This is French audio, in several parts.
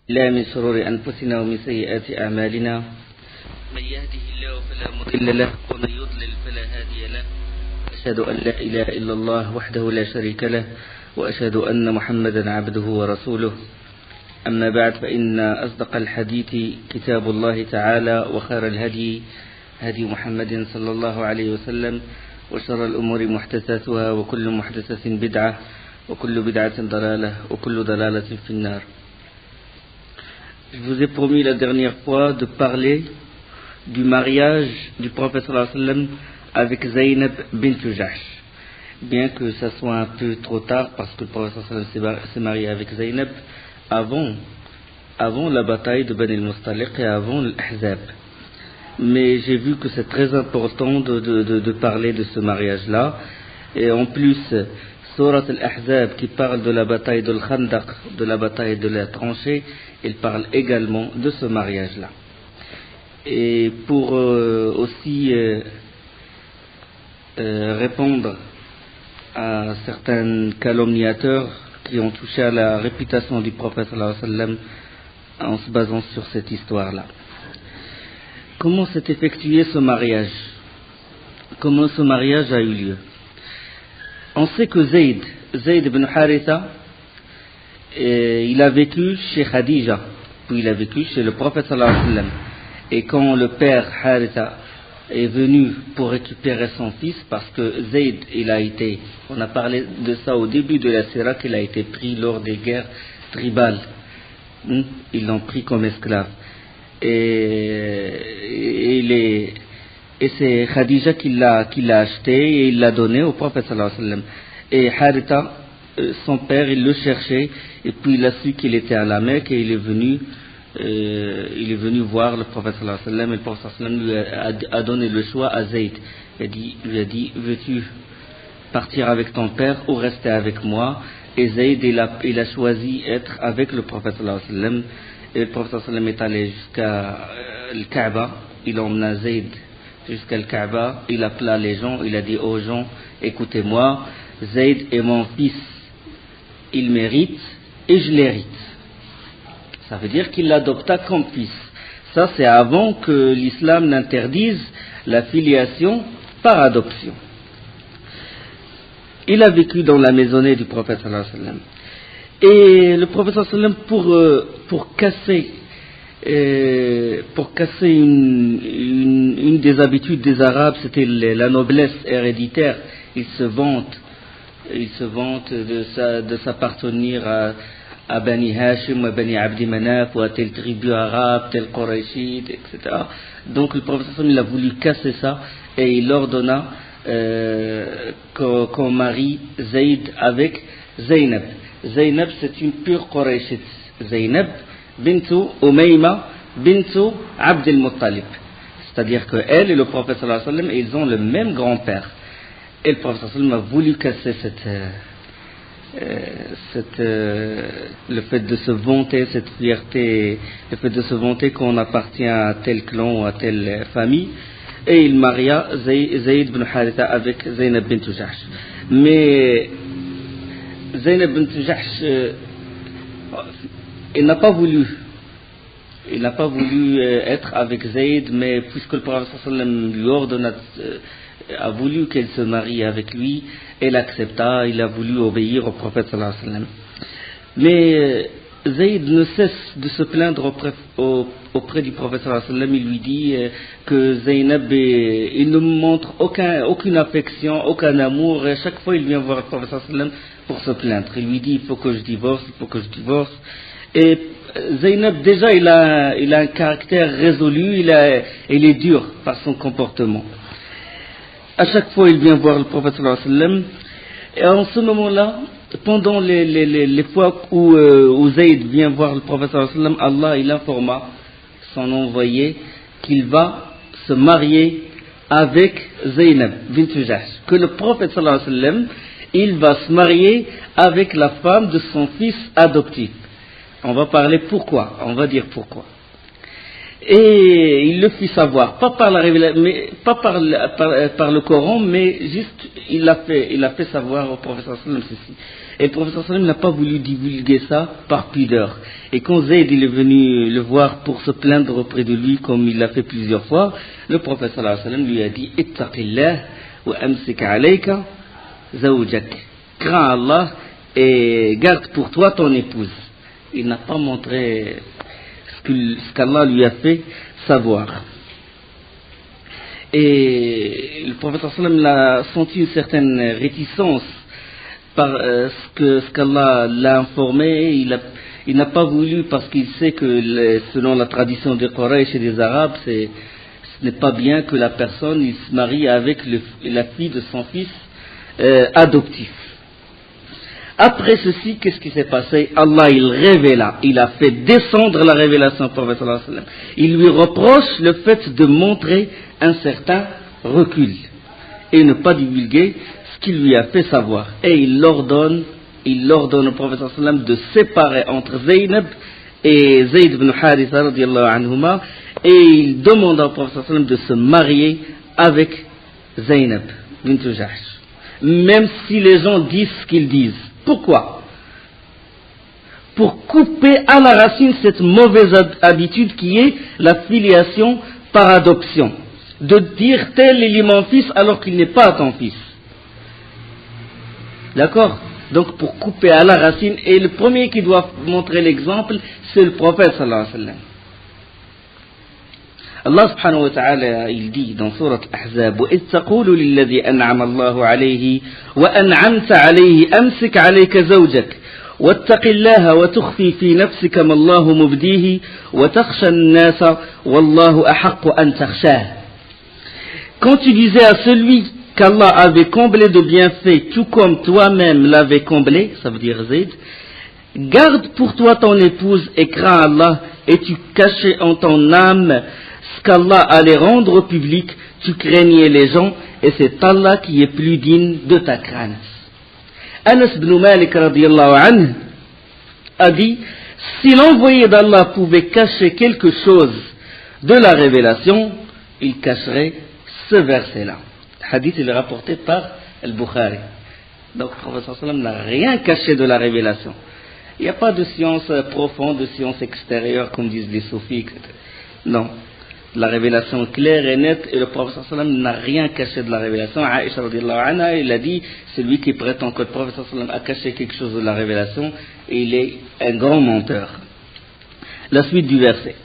لا من شرور أنفسنا ومن سيئات أعمالنا من يهده الله فلا مضل له ومن يضلل فلا هادي له أشهد أن لا إله إلا الله وحده لا شريك له وأشهد أن محمدا عبده ورسوله أما بعد فإن أصدق الحديث كتاب الله تعالى وخير الهدي هدي محمد صلى الله عليه وسلم وشر الأمور محدثاتها وكل محدثة بدعة وكل بدعة ضلالة وكل ضلالة في النار. Je vous ai promis la dernière fois de parler du mariage du prophète sallallahu alayhi wa sallam avec Zaynab bint Jahsh. Bien que ça soit un peu trop tard parce que le prophète sallallahu alayhi wa sallam s'est marié avec Zaynab avant la bataille de Bani al-Mustaliq et avant l'Ahzab. Mais j'ai vu que c'est très important de parler de ce mariage-là. Et en plus, Surat al-Ahzab qui parle de la bataille de l'Khandaq, de la bataille de la tranchée, il parle également de ce mariage-là. Et pour aussi répondre à certains calomniateurs qui ont touché à la réputation du prophète sallallahu alayhi wa sallam en se basant sur cette histoire-là. Comment s'est effectué ce mariage? Comment ce mariage a eu lieu? On sait que Zayd ibn Haritha, il a vécu chez Khadija, puis il a vécu chez le prophète sallallahu alayhi wa sallam. Et quand le père Haritha est venu pour récupérer son fils, parce que Zayd, on a parlé de ça au début de la Sira, qu'il a été pris lors des guerres tribales. Ils l'ont pris comme esclave. Et c'est Khadija qui l'a acheté et il l'a donné au prophète sallallahu alayhi wa sallam. Et Haritha, son père, il le cherchait et puis il a su qu'il était à la Mecque et il est venu voir le prophète sallallahu alayhi wa sallam et le prophète sallallahu alayhi wa sallam lui a donné le choix à Zayd. Il lui a dit, veux-tu partir avec ton père ou rester avec moi? Et Zayd, il a choisi être avec le prophète sallallahu alayhi wa sallam. Et le prophète sallallahu alayhi wa sallam est allé jusqu'à le Kaaba, il emmena Zayd jusqu'à le Kaaba, il appela les gens, il a dit aux gens, écoutez-moi, Zayd est mon fils, il mérite et je l'hérite. Ça veut dire qu'il l'adopta comme fils. Ça c'est avant que l'islam n'interdise la filiation par adoption. Il a vécu dans la maisonnée du prophète sallallahu alayhi wa sallam. Et le prophète sallallahu alayhi wa sallam, pour casser une des habitudes des Arabes, c'était la noblesse héréditaire. Il se vante de s'appartenir à Bani Hashim, à Bani Abdi Manaf, ou à telle tribu arabe, tel Qurayshite, etc. Donc le prophète sallallahu alayhi wa sallam, il a voulu casser ça et il ordonna qu'on marie Zayd avec Zaynab. Zaynab, c'est une pure Qurayshite. Zaynab bintu Umayma bintu Abd al-Muttalib. C'est-à-dire que elle et le prophète sallallahu alayhi wa sallam, ils ont le même grand-père. Et le prophète sallallahu alayhi wa sallam a voulu casser le fait de se vanter, cette fierté, le fait de se vanter qu'on appartient à tel clan ou à telle famille. Et il maria Zayd ibn Haritha avec Zaynab bint Jahsh. Mais Zaynab bint Jahsh, il n'a pas voulu être avec Zayd, mais puisque le prophète sallallahu alayhi wa sallam lui ordonna, a voulu qu'elle se marie avec lui, elle accepta, il a voulu obéir au prophète sallallahu alayhi wa sallam. Mais Zayd ne cesse de se plaindre auprès du prophète sallallahu alayhi wa sallam. Il lui dit que Zaynab, il ne montre aucune affection, aucun amour, et chaque fois il vient voir le prophète sallallahu alayhi wa sallam pour se plaindre. Il lui dit, il faut que je divorce. Et Zaynab, déjà, il a un caractère résolu, il est dur par son comportement. À chaque fois, il vient voir le prophète sallallahu alayhi wa sallam. Et en ce moment-là, pendant les fois où Zayd vient voir le prophète sallallahu alayhi wa sallam, Allah, il informa son envoyé qu'il va se marier avec Zaynab bint Jahsh. Que le prophète sallallahu alayhi wa sallam, il va se marier avec la femme de son fils adoptif. On va parler pourquoi, on va dire pourquoi. Et il le fit savoir, pas par la révélation, mais pas par le Coran, mais juste il a fait savoir au professeur sallam ceci. Et le professeur sallam n'a pas voulu divulguer ça par pudeur. Et quand Zayd il est venu le voir pour se plaindre auprès de lui, comme il l'a fait plusieurs fois, le professeur sallam lui a dit Ittaqillah wa amsik alayka zawjak. Crains Allah et garde pour toi ton épouse. Il n'a pas montré ce qu'Allah lui a fait savoir. Et le prophète sallam a senti une certaine réticence par ce qu'Allah l'a informé. Il n'a pas voulu, parce qu'il sait que selon la tradition des Quraysh et des Arabes, ce n'est pas bien que la personne il se marie avec la fille de son fils adoptif. Après ceci, qu'est-ce qui s'est passé? Allah, il révéla, il a fait descendre la révélation au prophète sallallahu alayhi wa sallam. Il lui reproche le fait de montrer un certain recul et ne pas divulguer ce qu'il lui a fait savoir. Et il ordonne au prophète sallallahu alayhi wa sallam de séparer entre Zaynab et Zayd ibn Haritha radiyallahu anhuma, et il demande au prophète sallallahu alayhi wa sallam de se marier avec Zaynab bint Jahsh, même si les gens disent ce qu'ils disent. Pourquoi? Pour couper à la racine cette mauvaise habitude qui est la filiation par adoption. De dire tel est mon fils alors qu'il n'est pas ton fils. D'accord? Donc pour couper à la racine, et le premier qui doit montrer l'exemple, c'est le prophète sallallahu alayhi wa sallam. Allah subhanahu wa ta'ala, il dit dans Surat Al-Ahzab, وَإِذْ تَقُولُ لِلَّذِي أَنْعَمَ اللَّهُ عَلَيْهِ وَأَنْعَمْتَ عَلَيْهِ أَمْسِكْ عَلَيْكَ زَوْجَكَ وَاتَّقِ اللَّهَ وَتُخْفِي فِي نَفْسِكَ مَا اللَّهُ مُبْدِيهِ وَتَخْشَى النَّاسَ وَاللَّهُ أَحَقُّ أَنْ تَخْشَاهُ. Quand tu disais à celui qu'Allah avait comblé de bienfaits, tout comme toi-même l'avais comblé, ça veut dire Zayd, garde pour toi ton épouse et crains Allah, et tu cachais en ton âme ce qu'Allah allait rendre au public, tu craignais les gens, et c'est Allah qui est plus digne de ta crainte. Anas ibn Malik radiyallahu anhu a dit, si l'envoyé d'Allah pouvait cacher quelque chose de la révélation, il cacherait ce verset-là. Le hadith est rapporté par Al-Bukhari. Donc le prophète sallam n'a rien caché de la révélation. Il n'y a pas de science profonde, de science extérieure, comme disent les soufis. Non. La révélation claire et nette, et le prophète sallam n'a rien caché de la révélation. Aïcha radiyallahu anha, il a dit, celui qui prétend que le prophète sallam a caché quelque chose de la révélation, il est un grand menteur. La suite des versets.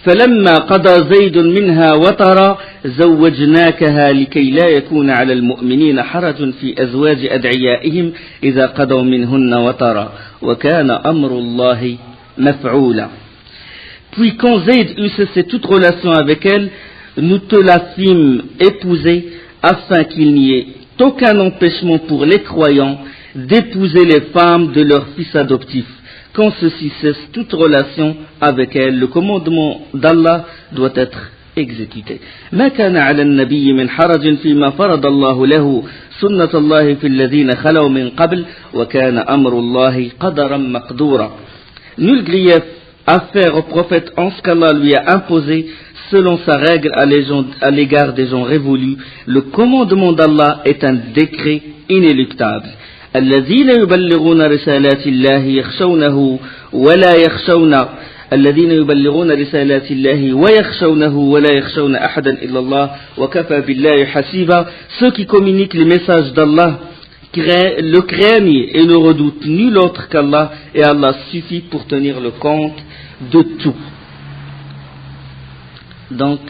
فَلَمَّا قَضَى زَيْدٌ مِنْهَا وَطَرًا زَوَّجْنَاكَهَا لِكَيْ لَا يَكُونَ عَلَى الْمُؤْمِنِينَ حَرَجٌ فِي أَزْوَاجِ أَدْعِيَائِهِمْ إِذَا قَضَوْا مِنْهُنَّ وَطَرًا وَكَانَ أَمْرُ اللَّهِ مَفْعُولًا. Puis quand Zayd eut cessé toute relation avec elle, nous te la fîmes épouser, afin qu'il n'y ait aucun empêchement pour les croyants d'épouser les femmes de leurs fils adoptifs. Quand ceci cesse toute relation avec elle, le commandement d'Allah doit être exécuté. ما كان على النبي من حرج فيما فرض الله له سنة الله في الذين خلوا من قبل وكان أمر الله قدرا مقدورا. Nul grief à faire au prophète en ce qu'Allah lui a imposé selon sa règle à l'égard des gens révolus. Le commandement d'Allah est un décret inéluctable. الذين يبلغون رسالات الله يخشونه ولا يخشون الذين يبلغون رسالات الله ويخشونه ولا يخشون أحدا إلا الله وكفى بالله حسيبا. Ceux qui communiquent les messages d'Allah le craignent et ne redoutent nul autre qu'Allah, et Allah suffit pour tenir le compte de tout. Donc,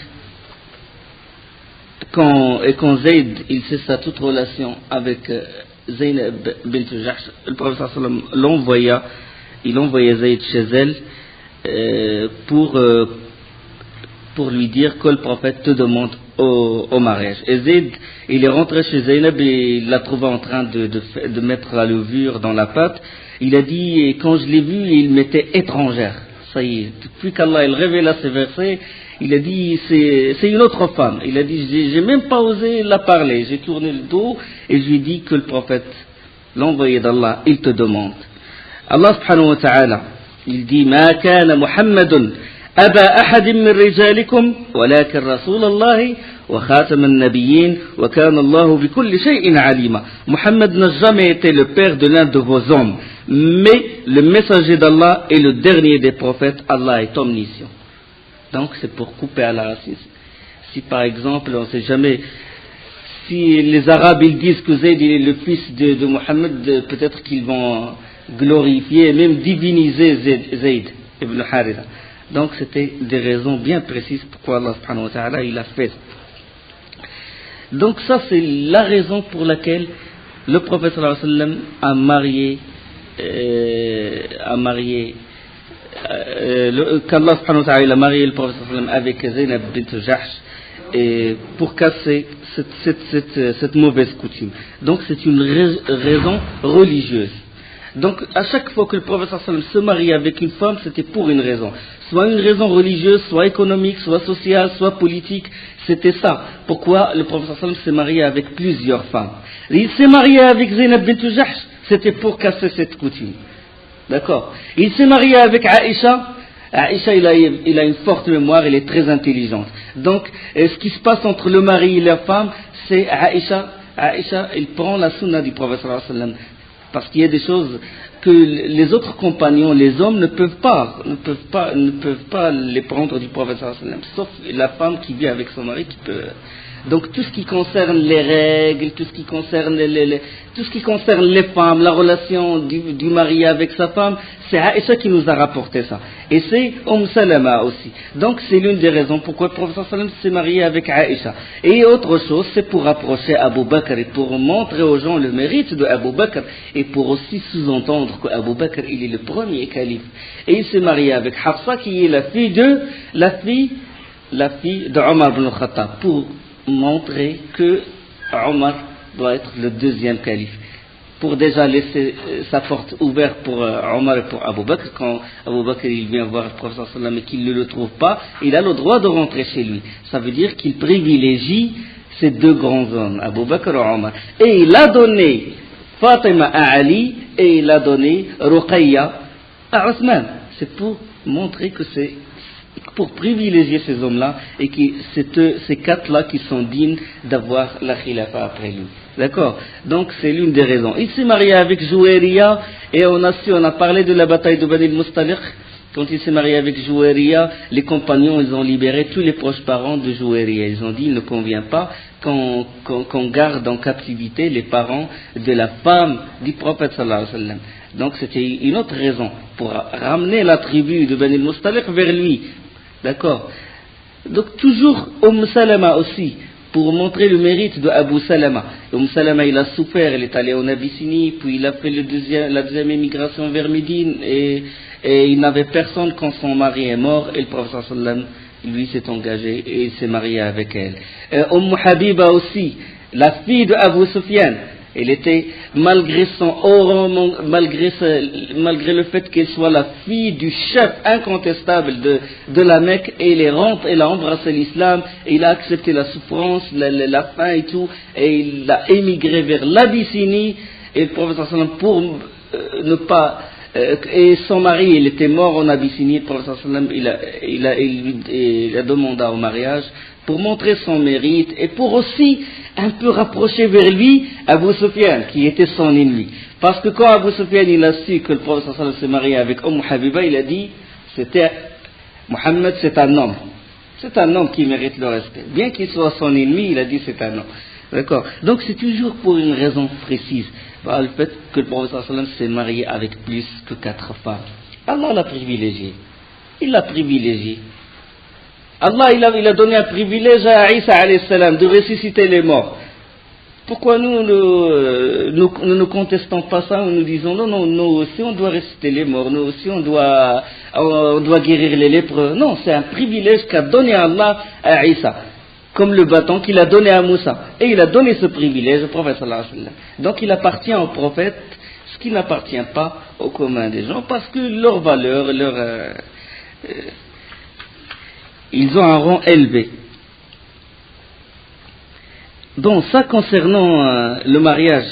quand Zayd il cessa toute relation avec Zaynab bint Jahsh, le prophète sallam l'envoya Zayd chez elle pour lui dire que le prophète te demande au mariage. Et Zayd, il est rentré chez Zaynab et il l'a trouvé en train de mettre la levure dans la pâte. Il a dit, quand je l'ai vu, il m'était étrangère. Ça y est, depuis qu'Allah il révéla ces versets, il a dit, c'est une autre femme. Il a dit, j'ai même pas osé la parler. J'ai tourné le dos et je lui ai dit que le prophète, l'envoyé d'Allah, il te demande. Allah subhanahu wa ta'ala, il dit, ما كان محمد أبا أحد من رجالكم ولكن رسول الله وخاتم النبيين وكان الله بكل شيء عليما. Mohammed n'a jamais été le père de l'un de vos hommes, mais le messager d'Allah est le dernier des prophètes. Allah est omniscient. Donc c'est pour couper à la racine. Si par exemple, on ne sait jamais, si les Arabes ils disent que Zayd est le fils de Mohammed, peut-être qu'ils vont glorifier, même diviniser Zayd ibn Haritha. Donc c'était des raisons bien précises pourquoi Allah subhanahu wa ta'ala il a fait. Donc ça c'est la raison pour laquelle le prophète sallallahu alayhi wa sallam a marié qu'Allah subhanahu wa ta'ala il a marié le prophète sallallahu alayhi wa sallam avec Zaynab bint Jahsh, et pour casser cette mauvaise coutume. Donc c'est une raison religieuse. Donc à chaque fois que le prophète sallallahu alayhi wa sallam se marie avec une femme, c'était pour une raison. Soit une raison religieuse, soit économique, soit sociale, soit politique. C'était ça. Pourquoi le prophète sallallahu alayhi wa sallam s'est marié avec plusieurs femmes. Il s'est marié avec Zaynab bint Jahsh, c'était pour casser cette coutume. D'accord. Il s'est marié avec Aïcha. Aïcha, il a une forte mémoire, il est très intelligente. Donc, ce qui se passe entre le mari et la femme, c'est Aïcha, il prend la sunna du prophète sallallahu alayhi wa sallam. Parce qu'il y a des choses que les autres compagnons, les hommes, ne peuvent pas les prendre du prophète sallallahu alayhi wa sallam. Sauf la femme qui vit avec son mari qui peut. Donc tout ce qui concerne les règles, tout ce qui concerne les femmes, la relation du mari avec sa femme, c'est Aïcha qui nous a rapporté ça. Et c'est Salama aussi. Donc c'est l'une des raisons pourquoi le prophète sallallahu alayhi wa sallam s'est marié avec Aïcha. Et autre chose, c'est pour rapprocher Abu Bakr et pour montrer aux gens le mérite de Abu Bakr et pour aussi sous-entendre que Abu Bakr il est le premier calife. Et il s'est marié avec Hafsa qui est la fille de Omar ibn Khattab, pour montrer que Omar doit être le deuxième calife, pour déjà laisser sa porte ouverte pour Omar et pour Abu Bakr. Quand Abu Bakr il vient voir le prophète sallallahu alayhi wa sallam et qu'il ne le trouve pas, il a le droit de rentrer chez lui. Ça veut dire qu'il privilégie ces deux grands hommes, Abu Bakr et Omar. Et il a donné Fatima à Ali et il a donné Ruqayya à Othman. C'est pour montrer que c'est pour privilégier ces hommes-là et que c'est ces quatre-là qui sont dignes d'avoir la khilafa après lui. D'accord? Donc c'est l'une des raisons. Il s'est marié avec Jouairiya et on a parlé de la bataille de Bani al-Mustaliq. Quand il s'est marié avec Jouairiya, les compagnons ils ont libéré tous les proches parents de Jouairiya. Ils ont dit il ne convient pas qu'on garde en captivité les parents de la femme du prophète sallallahu alayhi wa sallam. Donc c'était une autre raison pour ramener la tribu de Bani al-Mustaliq vers lui. D'accord. Donc toujours Salama aussi, pour montrer le mérite de Abu Salama. Salama il a souffert, il est allé en Abyssinie, puis il a fait la deuxième émigration vers Médine et il n'avait personne quand son mari est mort et le prophète sallallahu alayhi wa sallam lui s'est engagé et il s'est marié avec elle. Habiba aussi, la fille de Abu Sufyan. Elle était, malgré son rang, malgré le fait qu'elle soit la fille du chef incontestable de la Mecque, elle a embrassé l'islam, et il a accepté la souffrance, la faim et tout, et il a émigré vers l'Abyssinie, et le prophète sallallahu alayhi wa sallam, pour ne pas, et son mari, il était mort en Abyssinie, le prophète sallallahu alayhi wa sallam, il a demandé au mariage, pour montrer son mérite, et pour aussi un peu rapprocher vers lui Abu Sufyan, qui était son ennemi. Parce que quand Abu Sufyan il a su que le prophète sallallahu alayhi wa sallam s'est marié avec Habiba, il a dit, Mohammed c'est un homme qui mérite le respect. Bien qu'il soit son ennemi, il a dit c'est un homme. D'accord. Donc c'est toujours pour une raison précise. Le fait que le prophète sallallahu alayhi wa sallam s'est marié avec plus que 4 femmes. Allah l'a privilégié. Il l'a privilégié. Allah il a donné un privilège à Isa alayhi salam de ressusciter les morts. Pourquoi nous ne contestons pas ça, nous disons non, nous aussi on doit ressusciter les morts, nous aussi on doit guérir les lépreux. Non, c'est un privilège qu'a donné Allah à Isa, comme le bâton qu'il a donné à Moussa. Et il a donné ce privilège au prophète sallallahu alayhi wa sallam. Donc il appartient au prophète ce qui n'appartient pas au commun des gens, parce que leur valeur, ils ont un rang élevé. Bon, ça concernant le mariage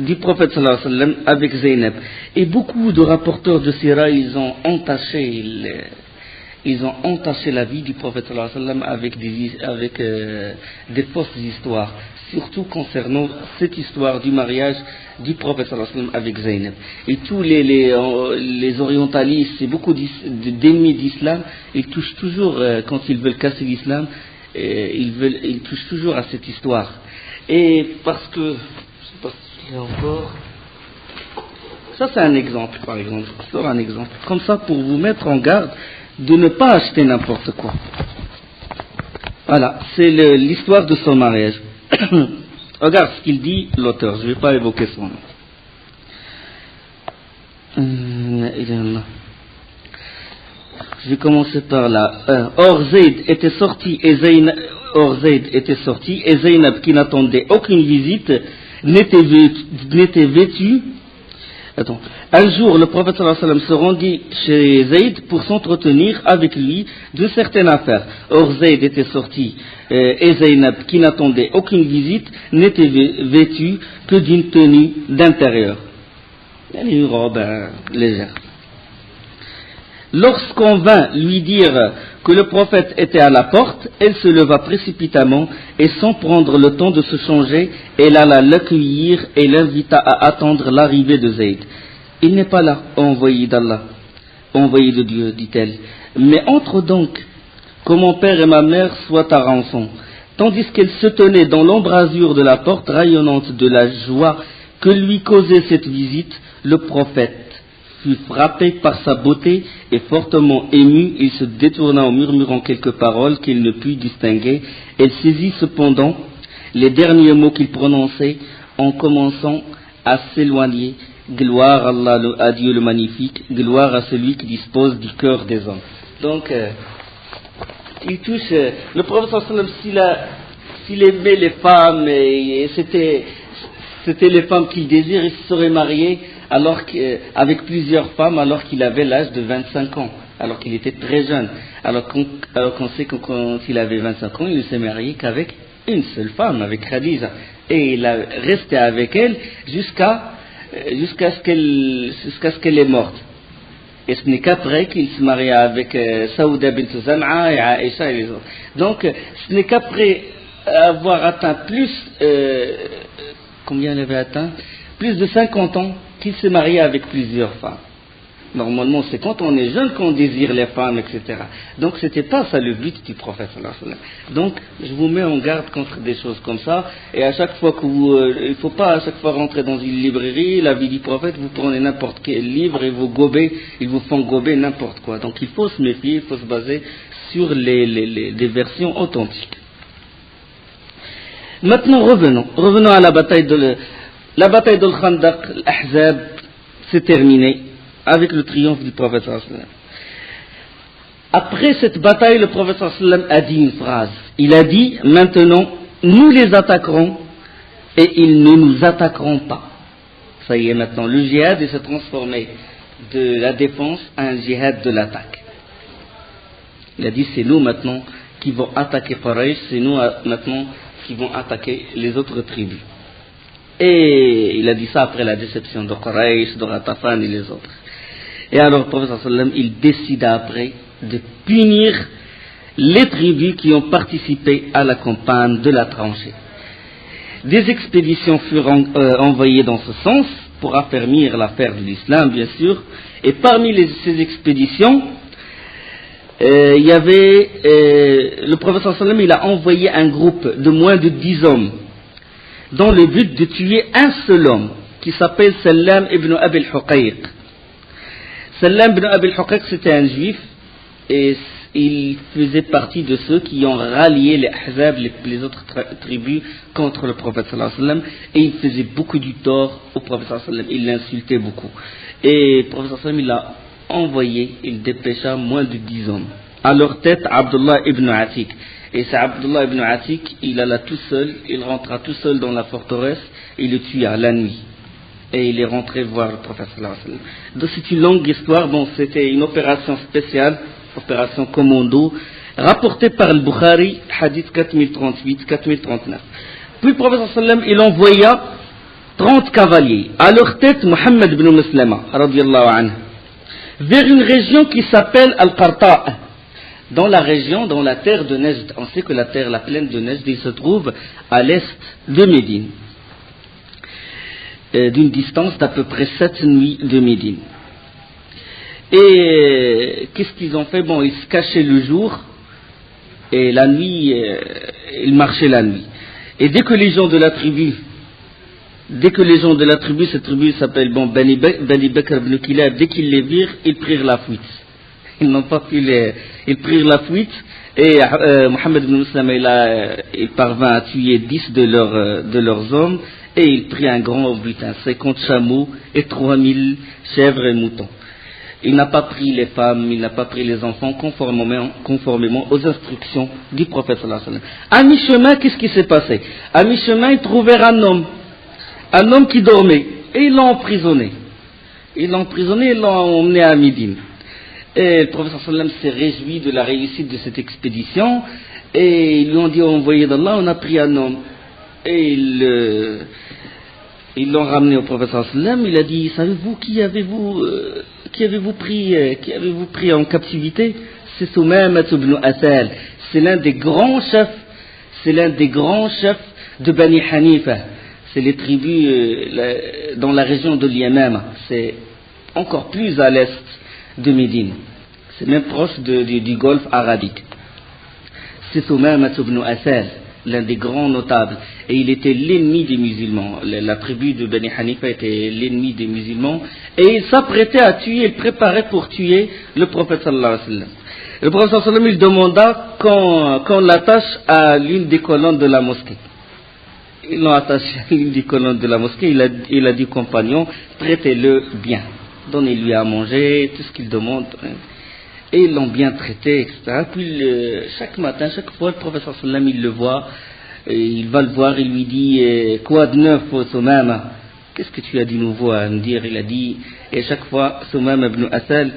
du prophète sallallahu alayhi wa sallam avec Zaynab. Et beaucoup de rapporteurs de Sira, ils ont entaché la vie du prophète sallallahu alayhi wa sallam avec des fausses histoires, surtout concernant cette histoire du mariage du prophète sallallahu alayhi wa sallam avec Zaynab. Et tous les orientalistes et beaucoup d'ennemis d'islam, ils touchent toujours, quand ils veulent casser l'islam, ils touchent toujours à cette histoire. Et parce que, je ne sais pas s'il y a encore, ça c'est un exemple par exemple, je sors un exemple, comme ça pour vous mettre en garde de ne pas acheter n'importe quoi. Voilà, c'est l'histoire de son mariage. Regarde ce qu'il dit l'auteur, je ne vais pas évoquer son nom. Je vais commencer par là. Or Zayd était sorti et Zaynab qui n'attendait aucune visite n'était vêtue. Un jour, le prophète sallallahu alayhi wa sallam se rendit chez Zayd pour s'entretenir avec lui d'une certaine affaire. Or Zayd était sorti et Zaynab qui n'attendait aucune visite n'était vêtue que d'une tenue d'intérieur. Une robe légère. Lorsqu'on vint lui dire que le prophète était à la porte, elle se leva précipitamment et sans prendre le temps de se changer, elle alla l'accueillir et l'invita à attendre l'arrivée de Zayd. Il n'est pas là, envoyé d'Allah, envoyé de Dieu, dit-elle. Mais entre donc, que mon père et ma mère soient à rançon. Tandis qu'elle se tenait dans l'embrasure de la porte rayonnante de la joie que lui causait cette visite, le prophète fut frappé par sa beauté et fortement ému, il se détourna en murmurant quelques paroles qu'il ne put distinguer. Elle saisit cependant les derniers mots qu'il prononçait en commençant à s'éloigner. Gloire à Allah, à Dieu le magnifique, gloire à celui qui dispose du cœur des hommes. Donc, il touche, le prophète sallallahu alayhi wa sallam, s'il aimait les femmes, et c'était les femmes qu'il désire, il se serait marié avec plusieurs femmes alors qu'il avait l'âge de 25 ans, alors qu'il était très jeune. Alors qu'on sait que quand il avait 25 ans, il ne s'est marié qu'avec une seule femme, avec Khadija. Et il a resté avec elle jusqu'à ce qu'elle est morte. Et ce n'est qu'après qu'il se maria avec Saouda bint Zam'a et Aïcha et les autres. Donc, ce n'est qu'après avoir atteint combien il avait atteint? Plus de 50 ans qu'il s'est marié avec plusieurs femmes. Normalement, c'est quand on est jeune qu'on désire les femmes, etc. Donc, c'était pas ça le but du prophète sallallahu alayhi wa sallam. Donc, je vous mets en garde contre des choses comme ça. Et à chaque fois il faut pas à chaque fois rentrer dans une librairie, la vie du prophète, vous prenez n'importe quel livre et ils vous font gober n'importe quoi. Donc, il faut se méfier, il faut se baser sur des versions authentiques. Maintenant, revenons à la bataille de Khandaq, l'Ahzab, c'est terminé avec le triomphe du prophète sallallahu alayhi wa sallam. Après cette bataille, le prophète sallallahu alayhi wa sallam a dit une phrase. Il a dit, maintenant, nous les attaquerons et ils ne nous attaqueront pas. Ça y est, maintenant, le djihad s'est transformé de la défense à un djihad de l'attaque. Il a dit, c'est nous maintenant qui vont attaquer Quraysh, c'est nous maintenant qui vont attaquer les autres tribus. Et il a dit ça après la déception de Quraysh, de Ghatafan et les autres. Et alors le prophète sallallahu alayhi wa sallam, il décida après de punir les tribus qui ont participé à la campagne de la tranchée. Des expéditions furent envoyées dans ce sens pour affermir l'affaire de l'islam, bien sûr. Et parmi ces expéditions, il y avait le prophète sallallahu alayhi wa sallam, il a envoyé un groupe de moins de 10 hommes dans le but de tuer un seul homme qui s'appelle Sallam ibn Abi al-Huqayq. Sallam ibn Abi al-Huqayq, c'était un juif et il faisait partie de ceux qui ont rallié les Ahzab, les autres tribus contre le prophète sallallahu alayhi wa sallam, et il faisait beaucoup du tort au prophète sallallahu alayhi wa sallam, il l'insultait beaucoup. Et le prophète sallallahu alayhi wa sallam, il a envoyé, il dépêcha moins de 10 hommes. À leur tête, Abdullah ibn Atik. Et c'est Abdullah ibn Atik, il alla tout seul, il rentra tout seul dans la forteresse, il le tua la nuit. Et il est rentré voir le prophète sallallahu alayhi wa sallam. Donc c'est une longue histoire, bon, c'était une opération spéciale, opération commando, rapportée par le Bukhari, hadith 4038, 4039. Puis le prophète sallallahu alayhi wa sallam, il envoya 30 cavaliers, à leur tête Mohammed ibn Maslama, radiyallahu anhu, vers une région qui s'appelle Al-Qarta', dans la région, dans la terre de Najd. On sait que la plaine de Najd, il se trouve à l'est de Médine, d'une distance d'à peu près 7 nuits de Médine. Et qu'est-ce qu'ils ont fait? Bon, ils se cachaient le jour, et la nuit, ils marchaient la nuit. Et dès que les gens de la tribu, cette tribu s'appelle Bani Bakr ibn Kilab, dès qu'ils les virent, ils prirent la fuite. Ils n'ont pas pu ils prirent la fuite, et Mohammed ibn Muslim, il parvint à tuer 10 de leurs hommes, et il prit un grand butin, 50 chameaux et 3000 chèvres et moutons. Il n'a pas pris les femmes, il n'a pas pris les enfants, conformément aux instructions du prophète sallallahu alayhi wa sallam. À mi-chemin, qu'est-ce qui s'est passé? À mi-chemin, ils trouvèrent un homme qui dormait, et ils l'ont emprisonné. Ils l'ont emmené à Médine. Et le prophète sallallahu alayhi wa sallam s'est réjoui de la réussite de cette expédition, et ils lui ont dit, envoyé d'Allah, on a pris un homme. Et ils l'ont ramené au prophète sallallahu alayhi wa sallam. Il a dit, savez-vous qui avez-vous pris en captivité? C'est Soumaymah ibn Asal. C'est l'un des grands chefs de Bani Hanifa. C'est les tribus dans la région de Yamama. C'est encore plus à l'est de Médine. C'est même proche du golfe arabique. C'est Soumaymah ibn Asal, l'un des grands notables, et il était l'ennemi des musulmans. La tribu de Bani Hanifa était l'ennemi des musulmans, et il s'apprêtait à tuer, il préparait pour tuer le prophète sallallahu alayhi wa sallam. Le prophète sallallahu alayhi wa sallam, il demanda qu'on l'attache à l'une des colonnes de la mosquée. Ils l'ont attaché à l'une des colonnes de la mosquée, il a dit, compagnon, traitez-le bien, donnez-lui à manger, tout ce qu'il demande. Et ils l'ont bien traité, etc. Puis chaque matin, chaque fois, le professeur sallam, il le voit, il va le voir, il lui dit, quoi de neuf, Soumaymah? Qu'est-ce que tu as de nouveau à me dire? Il a dit, et chaque fois, Soumaymah ibn Asal,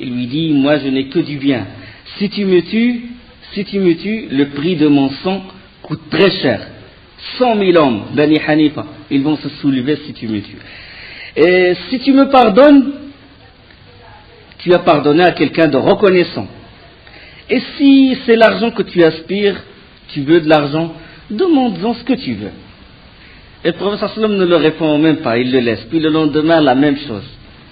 il lui dit, moi je n'ai que du bien. Si tu me tues, le prix de mon sang coûte très cher. 100 000 hommes, Bani Hanifa, ils vont se soulever si tu me tues. Et si tu me pardonnes, tu as pardonné à quelqu'un de reconnaissant. Et si c'est l'argent que tu aspires, tu veux de l'argent, demande-en ce que tu veux. Et le prophète sallam ne le répond même pas, il le laisse. Puis le lendemain, la même chose.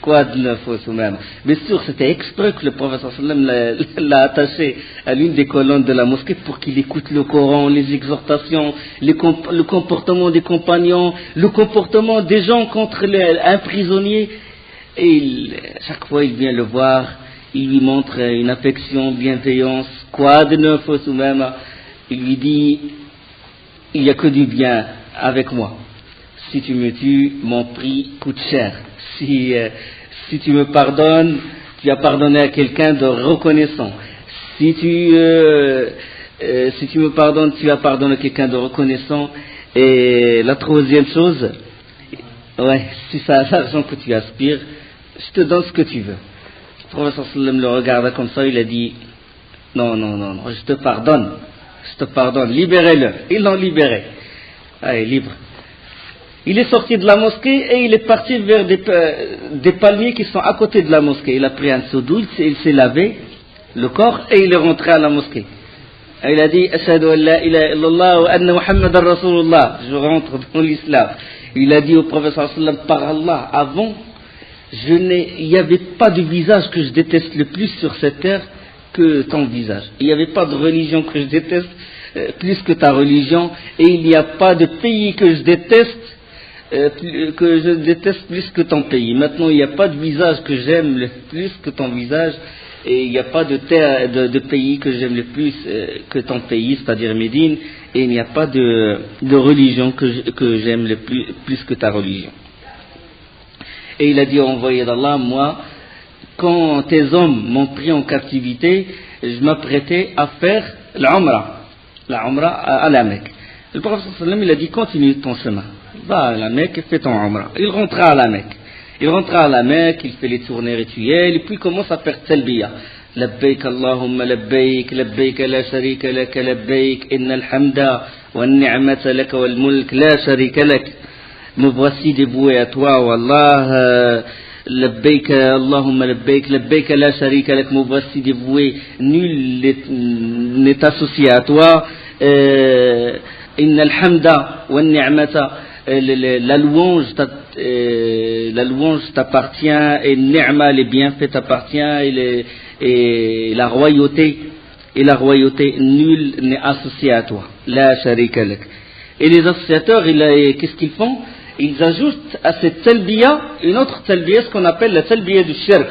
Quoi de neuf au même? Bien sûr, c'était exprès que le prophète sallam l'a attaché à l'une des colonnes de la mosquée pour qu'il écoute le Coran, les exhortations, le comportement des compagnons, le comportement des gens contre un prisonnier. Et chaque fois, il vient le voir, il lui montre une affection, bienveillance. Quoi de neuf au même? Il lui dit, il n'y a que du bien avec moi. Si tu me tues, mon prix coûte cher. Si tu me pardonnes, tu as pardonné à quelqu'un de reconnaissant. Si tu me pardonnes, tu as pardonné à quelqu'un de reconnaissant. Et la troisième chose, si c'est l'argent que tu aspires, je te donne ce que tu veux. Le professeur sallam le regarda comme ça, il a dit, non, je te pardonne, libérez-le. Ils l'ont libéré. Allez, libre. Il est sorti de la mosquée et il est parti vers des palmiers qui sont à côté de la mosquée. Il a pris un seau d'eau, il s'est lavé le corps et il est rentré à la mosquée. Et il a dit, Ashhadu an la ilaha illallah wa anna Muhammadan Rasulullah. Je rentre dans l'islam. Il a dit au professeur sallam, par Allah, avant, il n'y avait pas de visage que je déteste le plus sur cette terre que ton visage. Il n'y avait pas de religion que je déteste plus que ta religion, et il n'y a pas de pays que je déteste plus que ton pays. Maintenant, il n'y a pas de visage que j'aime le plus que ton visage, et il n'y a pas de pays que j'aime le plus que ton pays, c'est-à-dire Médine, et il n'y a pas de religion que j'aime le plus que ta religion. Et il a dit, envoyé d'Allah, moi, quand tes hommes m'ont pris en captivité, je m'apprêtais à faire l'Umrah à la Mecque. Le prophète sallam, il a dit, continue ton chemin, va à la Mecque et fais ton Umrah. Il rentra à la Mecque, il fait les tournées rituelles, et puis il commence à faire talbiya. Labbaik Allahumma labbaik, labbaik la sharika lak, labbaik innal hamda wan ni'mata lak wal mulk la sharika lak. me voici dévoué à toi, oh Allah, labbaik, Allahumma labbaik la sharika lak, me voici dévoué, nul n'est associé à toi, inna al-hamda wa ni'mata, la louange t'appartient, et ni'ma, les bienfaits t'appartient, et la royauté, nul n'est associé à toi, la sharika lak. Et les associateurs, qu'est-ce qu'ils font? Ils ajoutent à cette talbiya une autre talbiya, ce qu'on appelle la talbiya du shirk,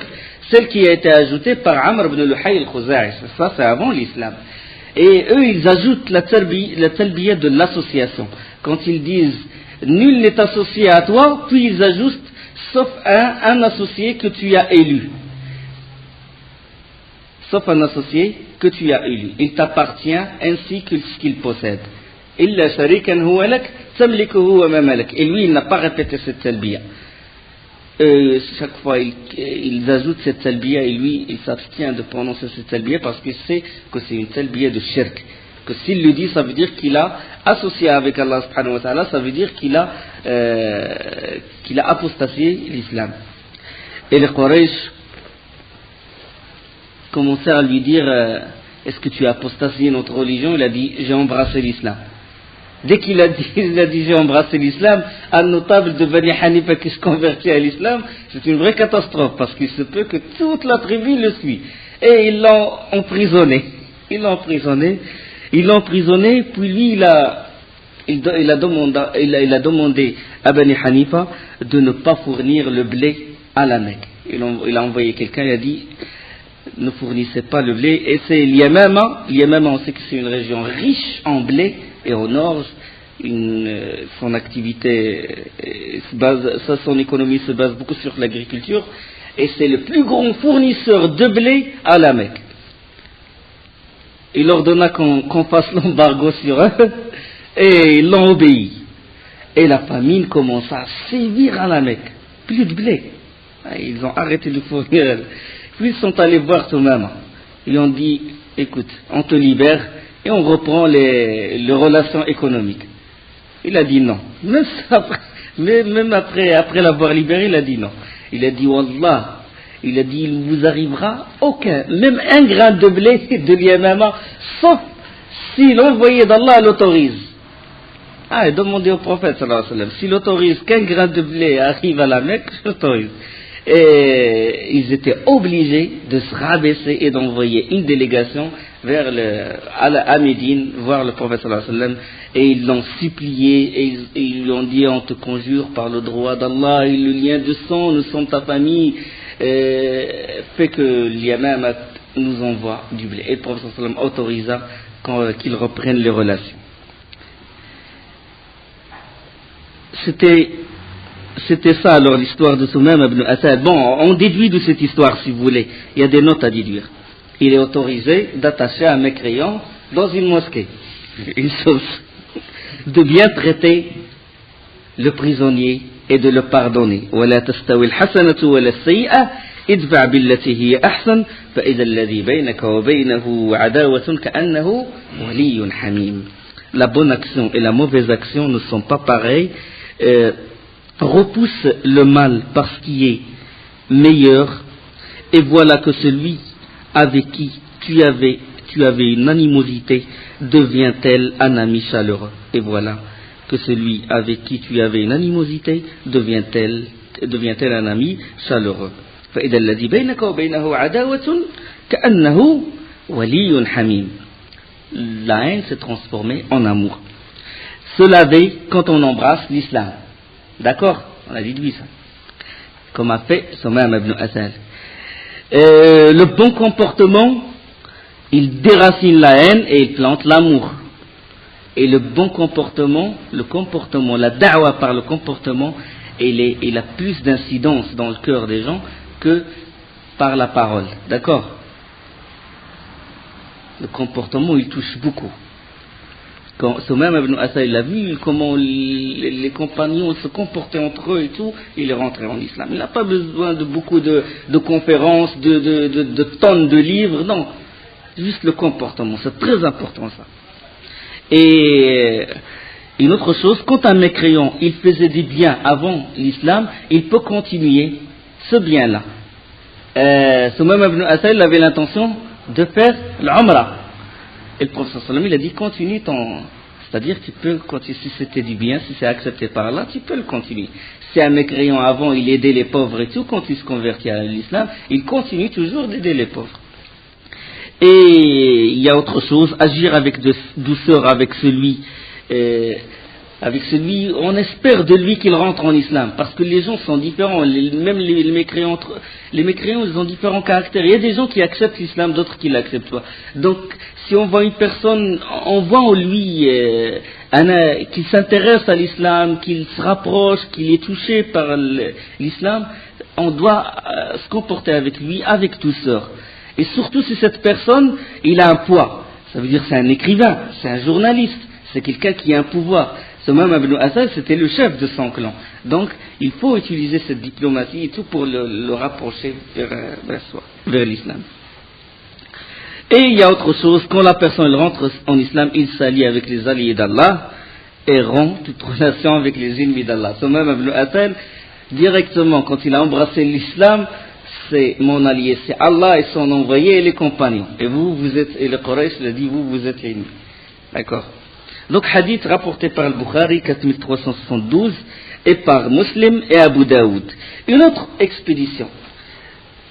celle qui a été ajoutée par Amr ibn Luhay al-Khuzai. Ça, c'est avant l'islam. Et eux, ils ajoutent la talbiya de l'association. Quand ils disent nul n'est associé à toi, puis ils ajoutent sauf un associé que tu as élu. Sauf un associé que tu as élu. Il t'appartient ainsi que ce qu'il possède. Illa sharikan huwa lak, tamlikuhu wa ma malak. Et lui, il n'a pas répété cette talbiya. Chaque fois, ils ajoutent cette talbiya et lui, il s'abstient de prononcer cette talbiya parce qu'il sait que c'est une talbiya de shirk. Que s'il le dit, ça veut dire qu'il a associé avec Allah subhanahu wa ta'ala, ça veut dire qu'il a apostasié l'islam. Et les Quraysh commençaient à lui dire est-ce que tu as apostasié notre religion? Il a dit j'ai embrassé l'islam. Dès qu'il a dit j'ai embrassé l'islam, un notable de Bani Hanifa qui se convertit à l'islam, c'est une vraie catastrophe parce qu'il se peut que toute la tribu le suit. Et ils l'ont emprisonné. Ils l'ont emprisonné, puis lui il a demandé à Bani Hanifa de ne pas fournir le blé à la Mecque. Il a envoyé quelqu'un, il a dit ne fournissez pas le blé. Et c'est l'Yamama, on sait que c'est une région riche en blé et en orge. Son activité son économie se base beaucoup sur l'agriculture. Et c'est le plus grand fournisseur de blé à la Mecque. Il ordonna qu'on fasse l'embargo sur eux et ils l'ont obéi. Et la famine commença à sévir à la Mecque. Plus de blé. Ils ont arrêté de fournir. Puis ils sont allés voir Thumama. Ils ont dit, écoute, on te libère et on reprend les relations économiques. Il a dit non. Même après l'avoir libéré, il a dit non. Il a dit, Wallah, il a dit, il ne vous arrivera aucun, même un grain de blé de l'Yamama, sauf si l'envoyé d'Allah l'autorise. Et demandez au prophète, sallallahu alayhi wa sallam, s'il autorise qu'un grain de blé arrive à la Mecque, j'autorise. Et ils étaient obligés de se rabaisser et d'envoyer une délégation à Médine, voir le prophète sallallahu alayhi wa sallam, et ils l'ont supplié, et ils lui ont dit, on te conjure par le droit d'Allah, et le lien de sang, nous sommes ta famille, fait que l'Yamama nous envoie du blé. Et le prophète sallallahu alayhi wa sallam autorisa qu'ils reprennent les relations. C'était ça alors l'histoire de Thumama ibn Asad. Bon, on déduit de cette histoire si vous voulez. Il y a des notes à déduire. Il est autorisé d'attacher un mécréant dans une mosquée. Une chose. De bien traiter le prisonnier et de le pardonner. وَلَا تَسْتَوِي الْحَسَنَةُ وَلَا السَّيِّئَةُ ادْفَعْ بِالَّتِي هِيَ أَحْسَنُ فَإِذَا الَّذِي بَيْنَكَ وَبَيْنَهُ عَدَاوَةٌ كَأَنَّهُ وَلِيٌّ حَمِيمٌ. La bonne action et la mauvaise action ne sont pas pareilles. Repousse le mal par ce qui est meilleur, et voilà que celui avec qui tu avais une animosité devient-elle un ami chaleureux. Et voilà que celui avec qui tu avais une animosité devient-elle un ami chaleureux. فإذا الذي بينك وبينه عداوة كأنه ولي حميم. La haine s'est transformée en amour. Se laver quand on embrasse l'islam. D'accord? On a déduit ça. Comme a fait Thumama ibn Asad. Le bon comportement, il déracine la haine et il plante l'amour. Et le bon comportement, la da'wa par le comportement, il a plus d'incidence dans le cœur des gens que par la parole. D'accord? Le comportement, il touche beaucoup. Quand Thumama ibn Asad il a vu comment les compagnons se comportaient entre eux et tout, il est rentré en islam. Il n'a pas besoin de beaucoup de conférences, de tonnes de livres, non. Juste le comportement, c'est très important ça. Et Une autre chose, quand un mécréant, il faisait du bien avant l'islam, il peut continuer ce bien-là. Soumaym ibn Asal avait l'intention de faire l'Umrah. Et le prophète sallallahu alayhi wa sallam, il a dit continue ton... C'est-à-dire tu peux continuer, si c'était du bien, si c'est accepté par Allah, tu peux le continuer. Si un mécréant avant, il aidait les pauvres et tout, quand il se convertit à l'islam, il continue toujours d'aider les pauvres. Et il y a autre chose, agir avec douceur avec celui, on espère de lui qu'il rentre en islam, parce que les gens sont différents, même les mécréants, ils ont différents caractères. Il y a des gens qui acceptent l'islam, d'autres qui l'acceptent pas. Donc, si on voit une personne, on voit en lui qu'il s'intéresse à l'islam, qu'il se rapproche, qu'il est touché par l'islam, on doit se comporter avec lui avec douceur. Et surtout si cette personne, il a un poids, ça veut dire c'est un écrivain, c'est un journaliste, c'est quelqu'un qui a un pouvoir. Soumaym ibn Asal, c'était le chef de son clan. Donc, il faut utiliser cette diplomatie et tout pour le rapprocher vers l'islam. Et il y a autre chose, quand la personne rentre en islam, il s'allie avec les alliés d'Allah et rompt toute relation avec les ennemis d'Allah. Soumaym ibn Asal, directement, quand il a embrassé l'islam, c'est mon allié, c'est Allah et son envoyé et les compagnons. Et vous êtes, et le Quraysh l'a dit, vous êtes l'ennemi. D'accord. Donc, hadith rapporté par Al-Bukhari, 4372, et par Muslim et Abu Daoud. Une autre expédition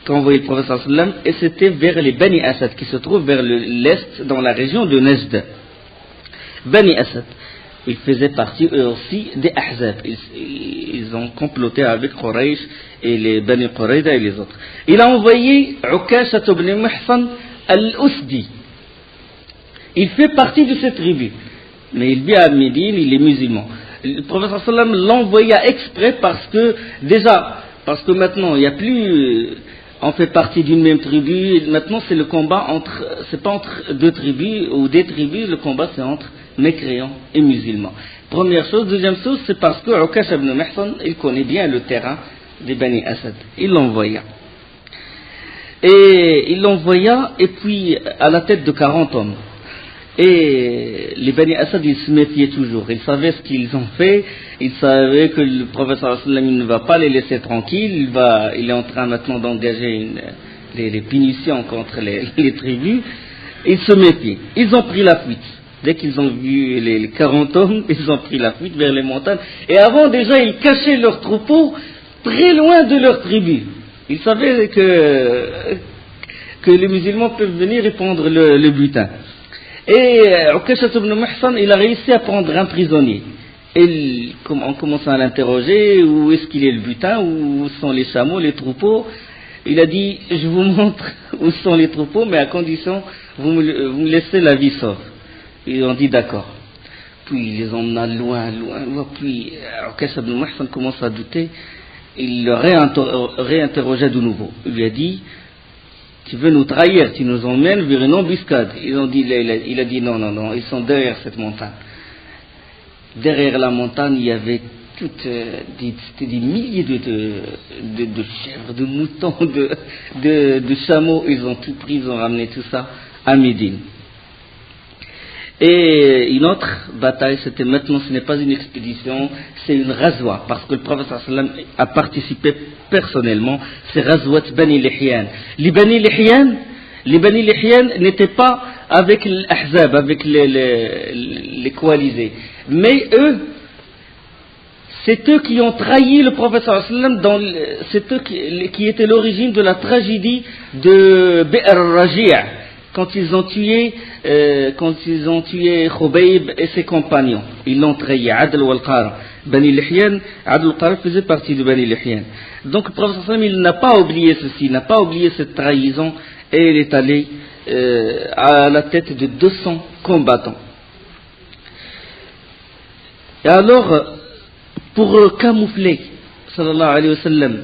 qu'a envoyé le prophète sallam, et c'était vers les Bani Asad, qui se trouvent vers l'est, dans la région de Najd. Bani Asad, ils faisaient partie eux aussi des Ahzab. Ils ont comploté avec Quraysh et les Bani Qurayda et les autres. Il a envoyé Ukasha ibn Muhsan al-Usdi. Il fait partie de cette tribu. Mais il vit à Médine, il est musulman. Le prophète sallam l'envoya exprès parce que maintenant il n'y a plus, on fait partie d'une même tribu. Maintenant c'est le combat c'est pas entre deux tribus ou des tribus, le combat c'est entre mécréants et musulmans. Première chose. Deuxième chose, c'est parce que Ukash ibn Muhsan, il connaît bien le terrain des Bani Asad. Il l'envoya. Et puis à la tête de 40 hommes. Et les Bani Asad, ils se méfiaient toujours. Ils savaient ce qu'ils ont fait. Ils savaient que le prophète sallallahu alayhi wa sallam ne va pas les laisser tranquilles. Il est en train maintenant d'engager les punitions contre les tribus. Ils se méfiaient. Ils ont pris la fuite. Dès qu'ils ont vu les 40 hommes, ils ont pris la fuite vers les montagnes. Et avant, déjà, ils cachaient leurs troupeaux très loin de leur tribu. Ils savaient que les musulmans peuvent venir et prendre le butin. Et Ukasha ibn Muhsan, il a réussi à prendre un prisonnier. Et on commence à l'interroger, où est-ce qu'il est le butin, où sont les chameaux, les troupeaux. Il a dit, je vous montre où sont les troupeaux, mais à condition, vous me laissez la vie sauve. Ils ont dit d'accord. Puis ils les emmena loin. Puis Ukasha ibn Muhsan commence à douter. Il le réinterrogeait de nouveau. Il lui a dit, tu veux nous trahir, tu nous emmènes vers une embuscade. Il a dit non, ils sont derrière cette montagne. Derrière la montagne, il y avait c'était des milliers de chèvres, de moutons, de chameaux. Ils ont tout pris, ils ont ramené tout ça à Médine. Et une autre bataille, c'était maintenant, ce n'est pas une expédition, c'est une razwa, parce que le prophète sallam a participé personnellement, c'est Razwat Bani Lihyan. Les Bani Lihyan n'étaient pas avec l'Ahzab, avec les coalisés, mais eux, c'est eux qui ont trahi le prophète sallam, c'est eux qui étaient l'origine de la tragédie de Bi'r Raji'. Quand ils ont tué Khubayb et ses compagnons, ils l'ont trahi, Adl wal-Qara. Bani Lihyan, Adl wal-Qara faisait partie de Bani Lihyan. Donc le prophète sallam, il n'a pas oublié ceci, il n'a pas oublié cette trahison, et il est allé à la tête de 200 combattants. Et alors, pour camoufler, sallallahu alayhi wa sallam,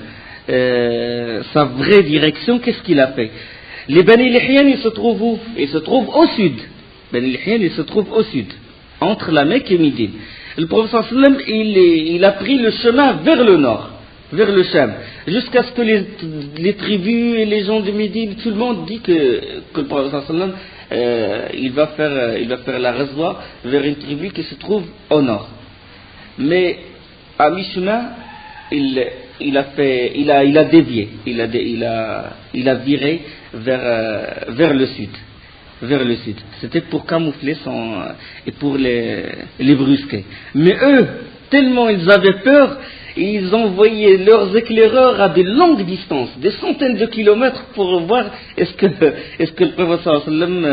sa vraie direction, qu'est-ce qu'il a fait? Les Bani Lihyan, ils se trouvent où? Ils se trouvent au sud. Bani Lihyan, ils se trouvent au sud, entre la Mecque et Médine. Le prophète sallam, il a pris le chemin vers le nord, vers le Sham, jusqu'à ce que les tribus et les gens de Médine, tout le monde dit que le prophète sallam, il va faire la razwa vers une tribu qui se trouve au nord. Mais à mi-chemin, il a dévié, il a viré vers le sud. Vers le sud. C'était pour camoufler et pour les brusquer. Mais eux, tellement ils avaient peur, ils envoyaient leurs éclaireurs à des longues distances, des centaines de kilomètres, pour voir est-ce que le prophète sallallahu alayhi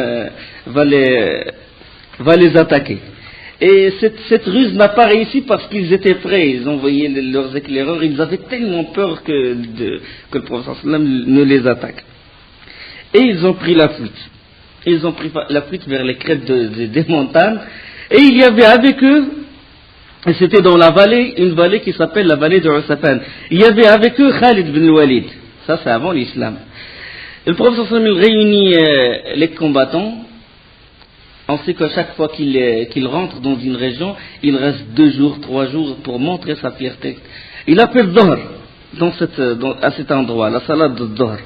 wa sallam va les attaquer. Et cette ruse n'a pas réussi parce qu'ils étaient prêts, ils envoyaient leurs éclaireurs, ils avaient tellement peur que le prophète sallallahu alayhi wa sallam ne les attaque. Et ils ont pris la fuite. Ils ont pris la fuite vers les crêtes des montagnes, et il y avait avec eux, et c'était dans la vallée, une vallée qui s'appelle la vallée de Usafan. Il y avait avec eux Khalid bin Walid. Ça, c'est avant l'islam. Le prophète sallallahu alayhi wa sallam réunit les combattants. On sait qu'à chaque fois qu'il rentre dans une région, il reste 2 jours, 3 jours pour montrer sa fierté. Il appelle Dhahr à cet endroit, la salade de Dhahr.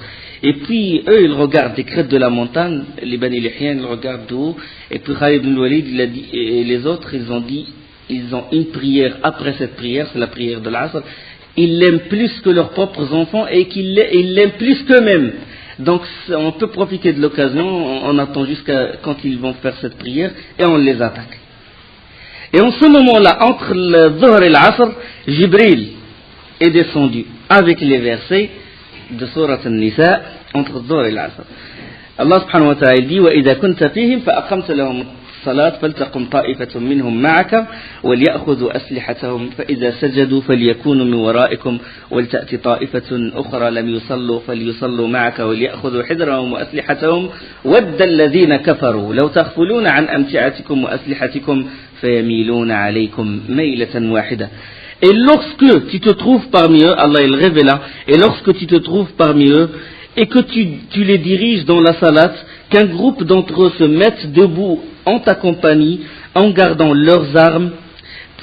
Et puis, eux, ils regardent des crêtes de la montagne, les Bani Lihyan, ils regardent de haut, et puis Khalid bin Walid, il a dit, et les autres, ils ont une prière, après cette prière, c'est la prière de l'Asr, ils l'aiment plus que leurs propres enfants, et ils l'aiment plus qu'eux-mêmes. Donc, on peut profiter de l'occasion, on attend jusqu'à quand ils vont faire cette prière, et on les attaque. Et en ce moment-là, entre le Dhuhr et l'Asr, Jibril est descendu, avec les versets de Surat An-Nisa, entre Dhuhr et l'Asr. Allah subhanahu wa ta'ala dit وَإِذَا كُنْتَ فِيهِمْ فَأَقَمْتَ لَهُمُ الصَّلَاةَ فَلْتَقُمْ طَائِفَةٌ مِّنْهُمْ مَعَكَ وَلْيَأْخُذُوا أَسْلِحَتَهُمْ فَإِذَا سَجَدُوا فَلْيَكُونُوا مِنْ وَرَائِكُمْ وَلْتَأْتِ طَائِفَةٌ أُخْرَى لَمْ يُصَلُّوا فَلْيُصَلُّوا مَعَكَ وَلْيَأْخُذُوا حِذْرَهُم وَأَسْلِحَتَهُمْ وَدَّ الَّذِينَ كَفَرُوا لَوْ تَغْفُلُونَ عَنْ أَمْتِعَتِكُمْ وَأَسْلِحَتِكُمْ فَيَمِيلُونَ عَلَيْكُمْ مَيْلَةً وَاحِدَةً. Et lorsque tu te trouves parmi eux, Allah il révéla, et lorsque tu te trouves parmi eux, et que tu les diriges dans la salate, qu'un groupe d'entre eux se mette debout en ta compagnie, en gardant leurs armes,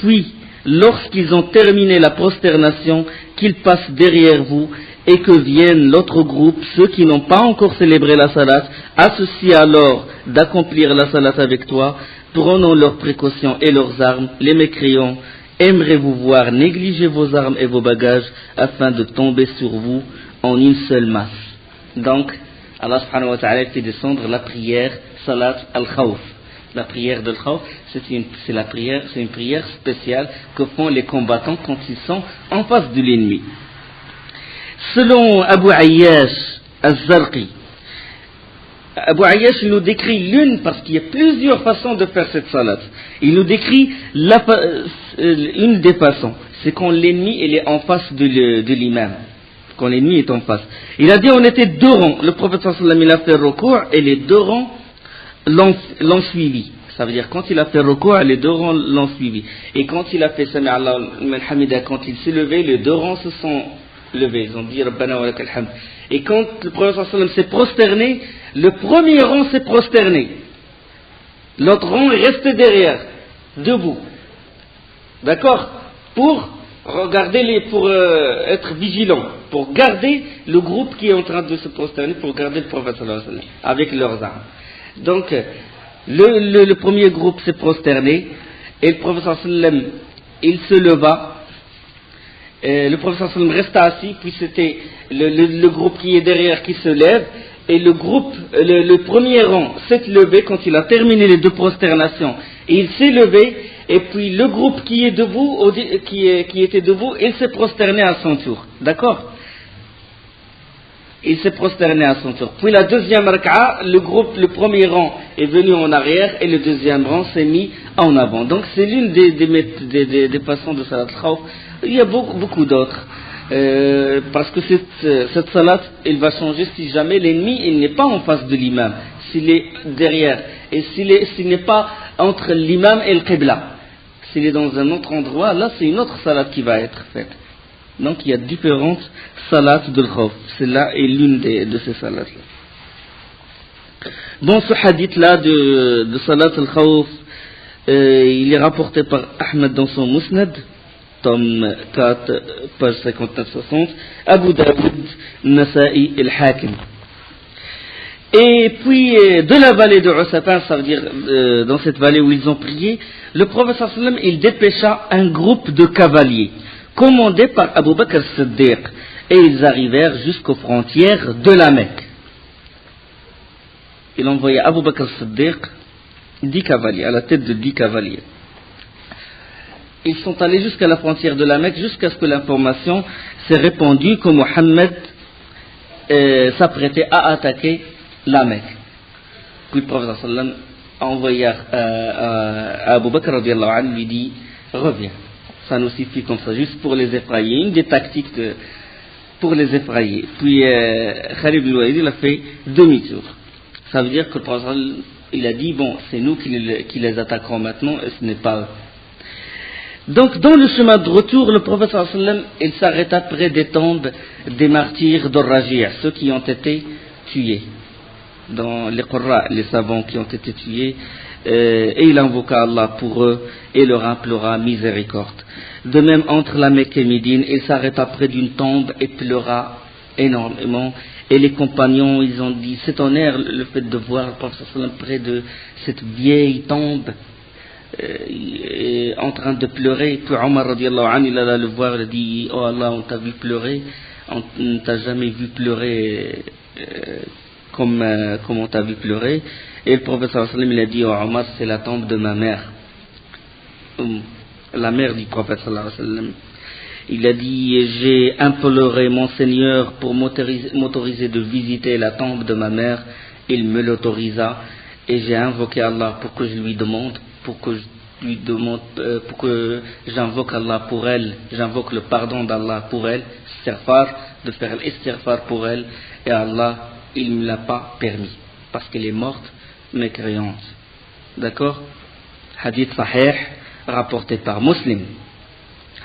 puis, lorsqu'ils ont terminé la prosternation, qu'ils passent derrière vous, et que vienne l'autre groupe, ceux qui n'ont pas encore célébré la salate, à ceux-ci alors d'accomplir la salate avec toi, prenons leurs précautions et leurs armes, les mécréants, aimerez-vous voir négliger vos armes et vos bagages afin de tomber sur vous en une seule masse. Donc, Allah subhanahu wa ta'ala fait descendre la prière Salat al-Khawf. La prière de l'Khawf, c'est une prière spéciale que font les combattants quand ils sont en face de l'ennemi. Selon Abu Ayyash al-Zarqi, Abu Ayyash nous décrit l'une, parce qu'il y a plusieurs façons de faire cette salat. Il nous décrit une des façons, c'est quand l'ennemi il est en face de l'imam. Quand l'ennemi est en face. Il a dit on était 2 rangs. Le prophète sallallahu alayhi wa sallam il a fait recours et les 2 rangs l'ont suivi. Ça veut dire quand il a fait recours, les 2 rangs l'ont suivi. Et quand il a fait Sami Allah liman hamida, quand il s'est levé, les 2 rangs se sont levés. Ils ont dit Rabbana wa lakal hamd. Et quand le prophète sallallahu alayhi wa sallam s'est prosterné, le premier rang s'est prosterné. L'autre rang est resté derrière, debout. D'accord? Pour regarder pour être vigilant, pour garder le groupe qui est en train de se prosterner, pour garder le prophète sallallahu alayhi wa sallam, avec leurs armes. Donc, le premier groupe s'est prosterné, et le prophète sallallahu alayhi wa sallam, il se leva, le prophète sallallahu alayhi wa sallam resta assis, puis c'était le groupe qui est derrière qui se lève, et le premier rang s'est levé quand il a terminé les 2 prosternations, et il s'est levé, et puis le groupe qui est debout, qui était debout, il s'est prosterné à son tour. D'accord? Il s'est prosterné à son tour. Puis la deuxième raka'a, le premier rang est venu en arrière et le deuxième rang s'est mis en avant. Donc c'est l'une des façons de salat al-Khawf. Il y a beaucoup d'autres. Parce que cette salat, elle va changer si jamais l'ennemi il n'est pas en face de l'imam, s'il est derrière, et s'il n'est pas entre l'imam et le qibla. S'il est dans un autre endroit, là c'est une autre salat qui va être faite. Donc il y a différentes salats de l'Khawf. Celle-là est l'une de ces salats-là. Dans ce hadith-là de salat al-Khawf, il est rapporté par Ahmed dans son Musnad, tome 4, page 59-60, Abu Daoud, Nasa'i et Al-Hakim. Et puis, de la vallée de Usafan, ça veut dire dans cette vallée où ils ont prié, le prophète sallallahu alayhi wa sallam, il dépêcha un groupe de cavaliers, commandé par Abu Bakr as-Siddiq, et ils arrivèrent jusqu'aux frontières de la Mecque. Il envoya Abu Bakr as-Siddiq 10 cavaliers, à la tête de 10 cavaliers. Ils sont allés jusqu'à la frontière de la Mecque, jusqu'à ce que l'information s'est répandue que Mohammed s'apprêtait à attaquer la Mecque. Puis le prophète sallallahu alayhi wa sallam a envoyé à Abu Bakr radiallahu anhu, lui dit reviens, ça nous suffit comme ça, juste pour les effrayer, une des tactiques pour les effrayer. Puis Khalid ibn Walid, il a fait demi-tour. Ça veut dire que le prophète sallallahu alayhi wa sallam, il a dit bon, c'est nous qui les attaquerons maintenant et ce n'est pas eux. Donc, dans le chemin de retour, le prophète sallallahu alayhi wa sallam, il s'arrêta près des tombes des martyrs d'Or-Raji', ceux qui ont été tués, dans les Qurra, les savants qui ont été tués, et il invoqua Allah pour eux et leur implora miséricorde. De même, entre la Mecque et Médine, il s'arrêta près d'une tombe et pleura énormément. Et les compagnons, ils ont dit, c'est tonnerre le fait de voir le prophète sallallahu alayhi wa sallam près de cette vieille tombe, en train de pleurer. Puis Omar radiallahu anhu, il alla le voir, il a dit, oh Allah, on t'a vu pleurer, on ne t'a jamais vu pleurer comme on t'a vu pleurer. Et le prophète sallallahu alayhi wa sallam, il a dit, oh Omar, c'est la tombe de ma mère, la mère du prophète sallallahu alayhi wa sallam. Il a dit, j'ai imploré mon Seigneur pour m'autoriser de visiter la tombe de ma mère, il me l'autorisa, et j'ai invoqué Allah pour que je lui demande, pour que j'invoque Allah pour elle, j'invoque le pardon d'Allah pour elle, de faire l'istighfar pour elle, et Allah, il ne me l'a pas permis, parce qu'elle est morte, mécréante. D'accord? Hadith sahih, rapporté par Muslim.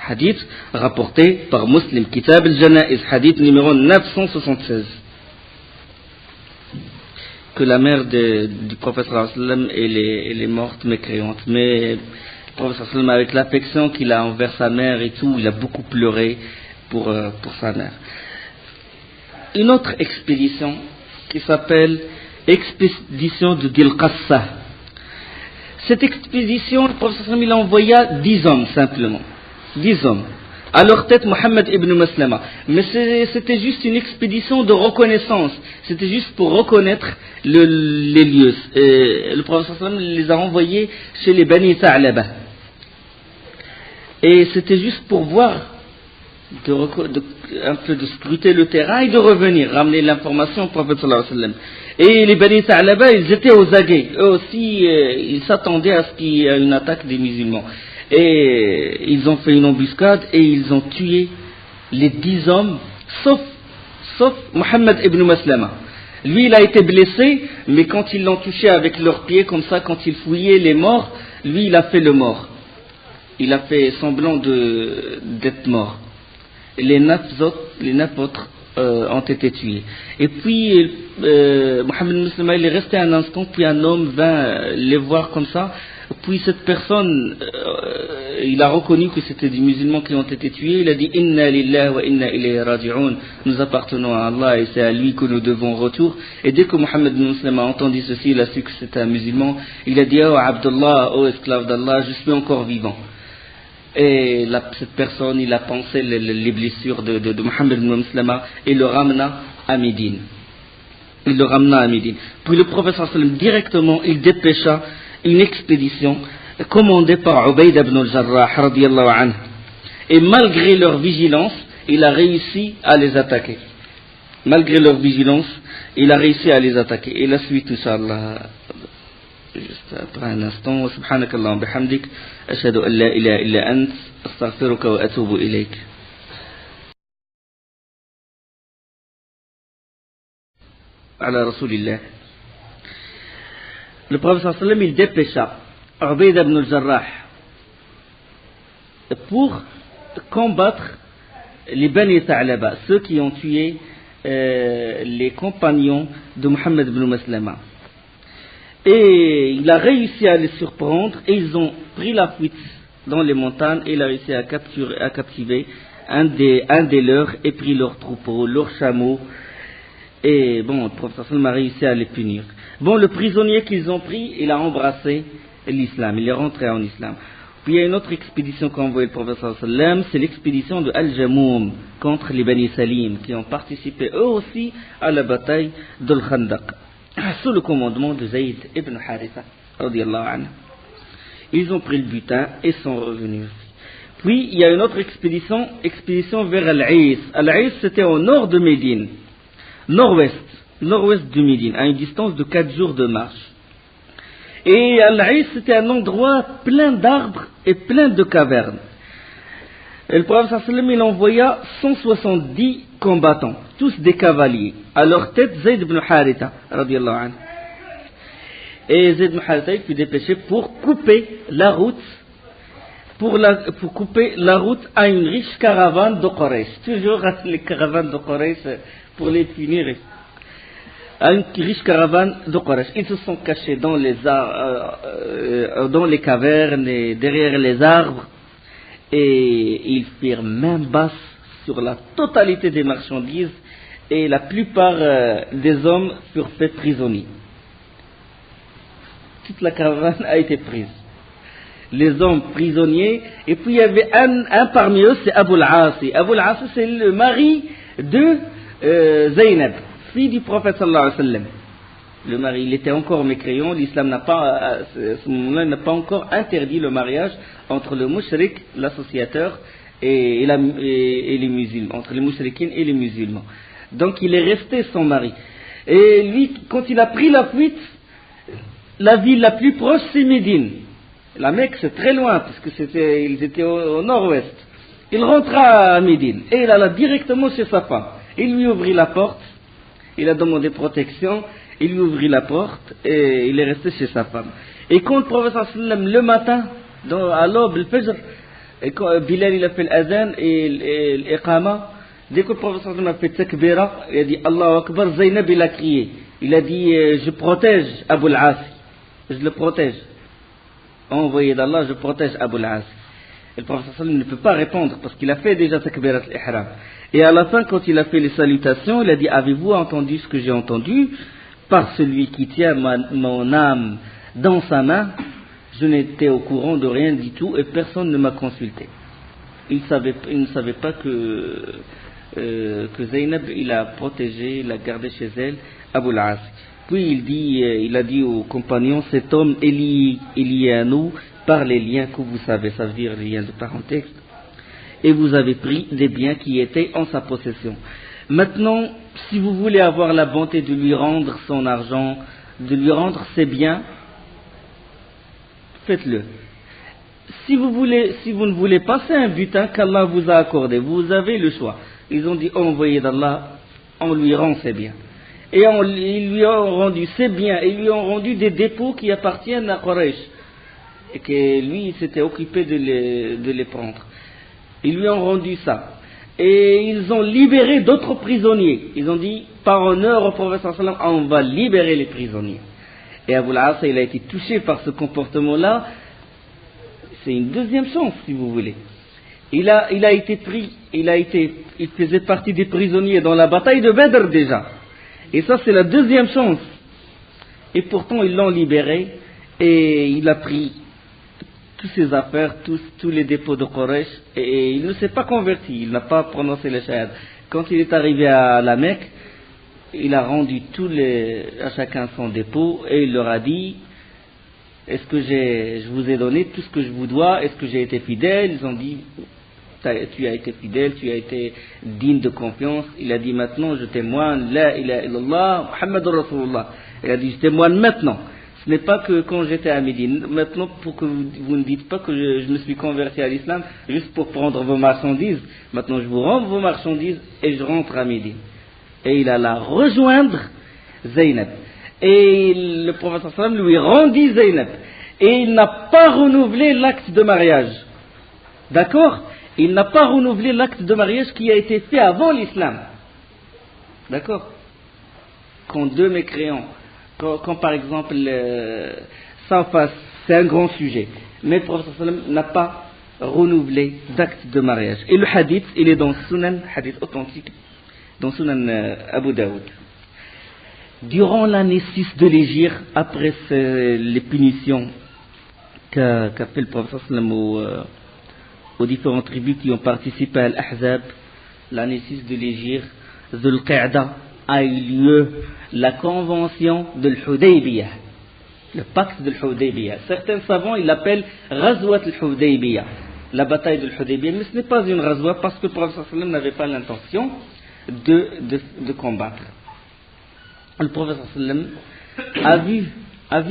Hadith rapporté par Muslim, Kitab al-Janaiz, hadith numéro 976. Que la mère du prophète sallallahu alayhi wa sallam, elle est morte mécréante. Mais le prophète sallallahu alayhi wa sallam, avec l'affection qu'il a envers sa mère et tout, il a beaucoup pleuré pour sa mère. Une autre expédition qui s'appelle expédition de Dil-Qassa. Cette expédition, le prophète sallallahu alayhi wa sallam, il envoya 10 hommes simplement. 10 hommes. À leur tête, Mohammed ibn Maslama. Mais c'était juste une expédition de reconnaissance. C'était juste pour reconnaître les lieux. Le prophète sallallahu alayhi wa sallam les a envoyés chez les Bani Tha'laba. Et c'était juste pour voir, un peu de scruter le terrain et de revenir, ramener l'information au prophète sallallahu alayhi wa sallam. Et les Bani Tha'laba, ils étaient aux aguets. Eux aussi, ils s'attendaient à ce qu'il y ait une attaque des musulmans. Et ils ont fait une embuscade et ils ont tué les 10 hommes, sauf Mohammed ibn Maslama. Lui, il a été blessé, mais quand ils l'ont touché avec leurs pieds, comme ça, quand ils fouillaient les morts, lui, il a fait le mort. Il a fait semblant d'être mort. Les 9 autres ont été tués. Et puis, Mohammed ibn Maslama, il est resté un instant, puis un homme vint les voir comme ça. Puis cette personne, il a reconnu que c'était des musulmans qui ont été tués. Il a dit Inna lillahi wa inna ilayhi raji'un. Nous appartenons à Allah et c'est à lui que nous devons retour. Et dès que Mohammed ibn Muslim a entendu ceci, il a su que c'était un musulman. Il a dit oh Abdullah, oh esclave d'Allah, je suis encore vivant. Et cette personne, il a pensé les blessures de Mohammed ibn Muslim et le ramena à Médine. Puis le prophète sallallahu alayhi wa sallam directement, il dépêcha une expédition commandée par Ubayd ibn al-Jarrah radiyallahu anhu. Et malgré leur vigilance, il a réussi à les attaquer. Et la suite, Inch'Allah, juste après un instant. Subhanakallah wa bihamdik, ashhadu an la ilaha illa ant, astaghfiruka wa atubu ilayk. Ala Rasulillah. Le prophète sallallahu alayhi wa sallam, il dépêcha Ubayd ibn al-Jarrah pour combattre les Bani Tha'laba, ceux qui ont tué les compagnons de Mohammed ibn Maslama. Et il a réussi à les surprendre et ils ont pris la fuite dans les montagnes et il a réussi à captiver un des leurs et pris leurs troupeaux, leurs chameaux Et bon, le prophète sallam a réussi à les punir. Bon, le prisonnier qu'ils ont pris, il a embrassé l'islam, il est rentré en islam. Puis il y a une autre expédition qu'a envoyée le prophète sallam, c'est l'expédition de Al-Jamoum contre les Bani Salim, qui ont participé eux aussi à la bataille d'Al-Khandaq, sous le commandement de Zayd ibn Haritha, radiyallahu anhu. Ils ont pris le butin et sont revenus. Puis il y a une autre expédition vers Al-Aïs. Al-Aïs, c'était au nord de Médine, nord-ouest de Médine, à une distance de 4 jours de marche. Et Al-Aïs, c'était un endroit plein d'arbres et plein de cavernes. Et le prophète sallam, il envoya 170 combattants, tous des cavaliers. À leur tête, Zayd ibn Haritha, radiyallahu anhu. Et Zayd ibn Haritha, il fut dépêché pour couper la route, pour couper la route à une riche caravane de Quraysh. Toujours les caravanes de Quraysh pour les punir. À une riche caravane de Quraysh. Ils se sont cachés dans les cavernes et derrière les arbres, et ils firent main basse sur la totalité des marchandises, et la plupart des hommes furent faits prisonniers. Toute la caravane a été prise. Les hommes prisonniers, et puis il y avait un parmi eux, c'est Abu al-Asi. Abu al-Asi, c'est le mari de Zaynab, fille du prophète sallallahu alayhi wa sallam. Le mari, il était encore mécréant, l'islam n'a pas, à ce moment-là, n'a pas encore interdit le mariage entre le mushrik, l'associateur, et les musulmans, entre les mushrikines et les musulmans. Donc il est resté son mari. Et lui, quand il a pris la fuite, la ville la plus proche, c'est Médine. La Mecque, c'est très loin, parce que ils étaient au nord-ouest. Il rentra à Médine, et il alla directement chez sa femme. Il lui ouvrit la porte, il a demandé protection, il lui ouvrit la porte, et il est resté chez sa femme. Et quand le prophète sallam, le matin, à l'aube, le fajr, et quand Bilal il a fait l'adhan et l'iqama, dès que le prophète sallam a fait takbira, il a dit Allahu Akbar, Zaynab il a crié. Il a dit je protège Abu al-Asi, je le protège. Envoyé d'Allah, je protège Abu al-As. Et le prophète sallam ne peut pas répondre parce qu'il a fait déjà takbirat al-ihram. Et à la fin, quand il a fait les salutations, il a dit avez-vous entendu ce que j'ai entendu? Par celui qui tient mon âme dans sa main, je n'étais au courant de rien du tout et personne ne m'a consulté. Il ne savait pas que Zaynab, il a protégé, il a gardé chez elle Abu al-As. Puis il a dit aux compagnons, cet homme est lié à nous par les liens que vous savez, ça veut dire les liens de parenté, et vous avez pris des biens qui étaient en sa possession. Maintenant, si vous voulez avoir la bonté de lui rendre son argent, de lui rendre ses biens, faites-le. Si vous ne voulez pas, c'est un butin qu'Allah vous a accordé, vous avez le choix. Ils ont dit, envoyé d'Allah, on lui rend ses biens. Et ils lui ont rendu ses biens, et ils lui ont rendu des dépôts qui appartiennent à Quraysh. Et que lui, il s'était occupé de les prendre. Ils lui ont rendu ça. Et ils ont libéré d'autres prisonniers. Ils ont dit, par honneur au prophète sallallahu alayhi wa sallam, on va libérer les prisonniers. Et Abu al-As, il a été touché par ce comportement-là. C'est une deuxième chance, si vous voulez. Il a été pris, il faisait partie des prisonniers dans la bataille de Badr déjà. Et ça, c'est la deuxième chance. Et pourtant, ils l'ont libéré et il a pris toutes ses affaires, tous les dépôts de Quraysh, et il ne s'est pas converti, il n'a pas prononcé le shahad. Quand il est arrivé à la Mecque, il a rendu à chacun son dépôt et il leur a dit est-ce que je vous ai donné tout ce que je vous dois, est-ce que j'ai été fidèle? Ils ont dit tu as été fidèle, tu as été digne de confiance. Il a dit maintenant je témoigne la ilaha illallah Muhammadur Rasulullah. Il a dit je témoigne maintenant. Ce n'est pas que quand j'étais à Médine. Maintenant, pour que vous ne dites pas que je me suis converti à l'islam juste pour prendre vos marchandises. Maintenant, je vous rends vos marchandises et je rentre à Médine. Et il alla rejoindre Zaynab. Et le prophète sallam lui rendit Zaynab. Et il n'a pas renouvelé l'acte de mariage. D'accord? Il n'a pas renouvelé l'acte de mariage qui a été fait avant l'islam. D'accord? Quand deux mécréants, quand par exemple sans face, c'est un grand sujet, mais le prophète sallam n'a pas renouvelé d'acte de mariage. Et le hadith, il est dans Sunan, hadith authentique, dans Sunan Abu Daoud. durant l'année 6 de l'Hégire, après les punitions qu'a fait le prophète sallam aux différentes tribus qui ont participé à l'Ahzab, l'année 6 de l'Hégire, Dhul Qa'da, a eu lieu la convention de l'Hudaybiyah, le pacte de l'Hudaybiyah. Certains savants, ils l'appellent Ghazwat al-Hudaybiyah, la bataille de l'Hudaybiyah, mais ce n'est pas une Ghazwa parce que le prophète sallam n'avait pas l'intention de combattre. Le prophète sallam a vu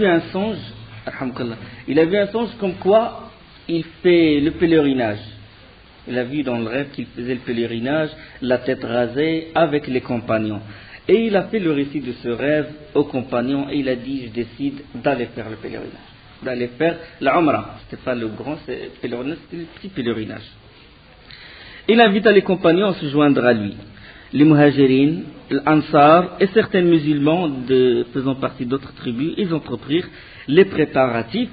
un songe, il a vu un songe comme quoi il fait le pèlerinage. Il a vu dans le rêve qu'il faisait le pèlerinage, la tête rasée, avec les compagnons. Et il a fait le récit de ce rêve aux compagnons et il a dit, je décide d'aller faire le pèlerinage, d'aller faire la Umrah. C'était pas le grand pèlerinage, c'était le petit pèlerinage. Il invita les compagnons à se joindre à lui. Les Muhajirin, l'Ansar et certains musulmans faisant partie d'autres tribus, ils entreprirent les préparatifs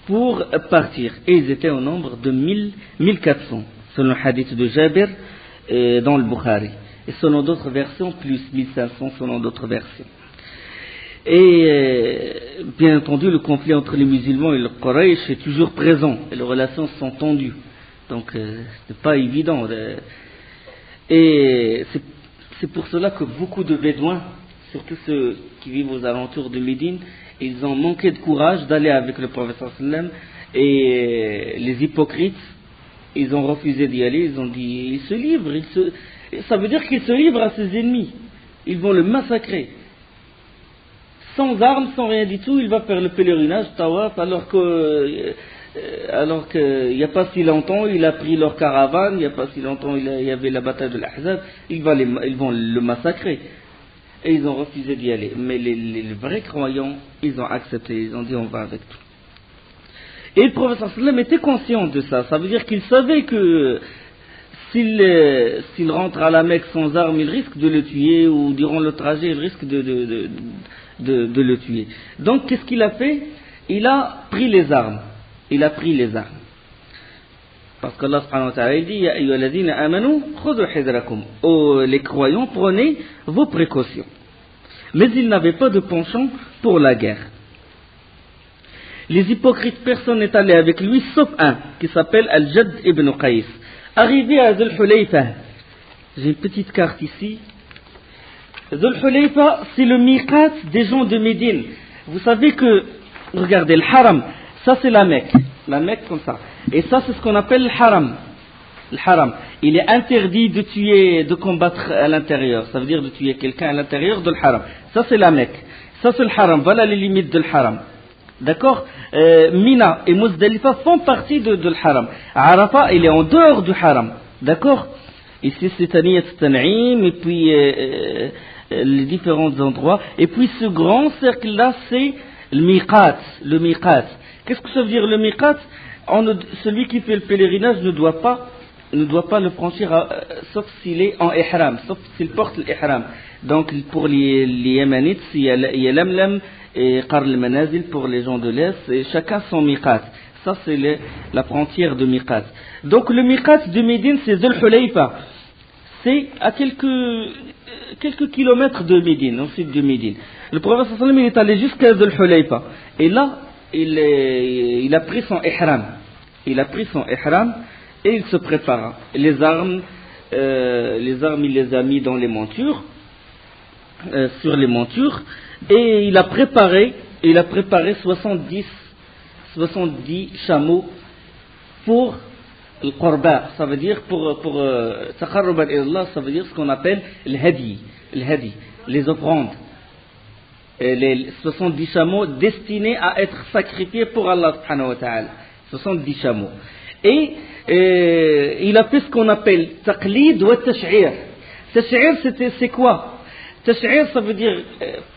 pour partir. Et ils étaient au nombre de 1400, selon le hadith de Jabir dans le Bukhari. Et selon d'autres versions, plus 1500 selon d'autres versions. Et bien entendu, le conflit entre les musulmans et le Quraysh est toujours présent. Et les relations sont tendues. Donc, c'est pas évident. Et c'est pour cela que beaucoup de Bédouins, surtout ceux qui vivent aux alentours de Médine, ils ont manqué de courage d'aller avec le prophète sallam, et les hypocrites, ils ont refusé d'y aller, ils ont dit, ils se livrent, ça veut dire qu'ils se livrent à ses ennemis, ils vont le massacrer. Sans armes, sans rien du tout, il va faire le pèlerinage, tawaf, alors qu'il n'y a pas si longtemps, il a pris leur caravane, il n'y a pas si longtemps, il y avait la bataille de l'Ahzab, ils vont le massacrer. Et ils ont refusé d'y aller. Mais les vrais croyants, ils ont accepté, ils ont dit on va avec tout. Et le prophète sallam était conscient de ça. Ça veut dire qu'il savait que s'il rentre à la Mecque sans armes, il risque de le tuer, ou durant le trajet, il risque de le tuer. Donc qu'est-ce qu'il a fait? Il a pris les armes. Parce qu'Allah subhanahu wa ta'ala dit Ya ayyuhalladhina amanu khudhu hidrakum. Oh, les croyants, prenez vos précautions. Mais il n'avait pas de penchant pour la guerre. Les hypocrites, personne n'est allé avec lui sauf un qui s'appelle Al-Jadd ibn Qais. Arrivé à Dhul Hulayfa, j'ai une petite carte ici. Dhul Hulayfa, c'est le miqat des gens de Médine. Vous savez que, regardez, le haram, ça c'est la Mecque comme ça. Et ça c'est ce qu'on appelle le haram. Le haram. Il est interdit de tuer, de combattre à l'intérieur. Ça veut dire de tuer quelqu'un à l'intérieur de le haram. Ça c'est la Mecque. Ça c'est le haram. Voilà les limites de le haram. D'accord? Mina et Muzdalifa font partie de le haram. Arafat, il est en dehors du haram. D'accord? Ici c'est Taniyat Tan'im et puis les différents endroits. Et puis ce grand cercle là c'est le miqat. Le miqat. Qu'est-ce que ça veut dire le miqat? Celui qui fait le pèlerinage ne doit pas le franchir sauf s'il est en ihram, sauf s'il porte l'ihram. Donc pour les Yémenites, il y a Lamlam et Qarl al-Manazil pour les gens de l'Est, et chacun son miqat. Ça c'est la frontière de miqat. Donc le miqat de Médine c'est Dhul Hulayfa. C'est à quelques kilomètres de Médine, au sud de Médine. Le prophète sallallahu alayhi wa sallam est allé jusqu'à Dhul Hulayfa. Et là, il a pris son ihram. Il et il se prépara. Les armes, il les a mis dans les montures, sur les montures, et il a préparé 70 chameaux pour le qurba, ça veut dire pour taqarruban ila Allah, ça veut dire ce qu'on appelle le hadi, les offrandes. Les 70 chameaux destinés à être sacrifiés pour Allah subhanahu wa ta'ala. 70 chameaux. Et il a fait ce qu'on appelle taqlid wa tash'ir. Tash'ir c'est quoi? Tash'ir ça veut dire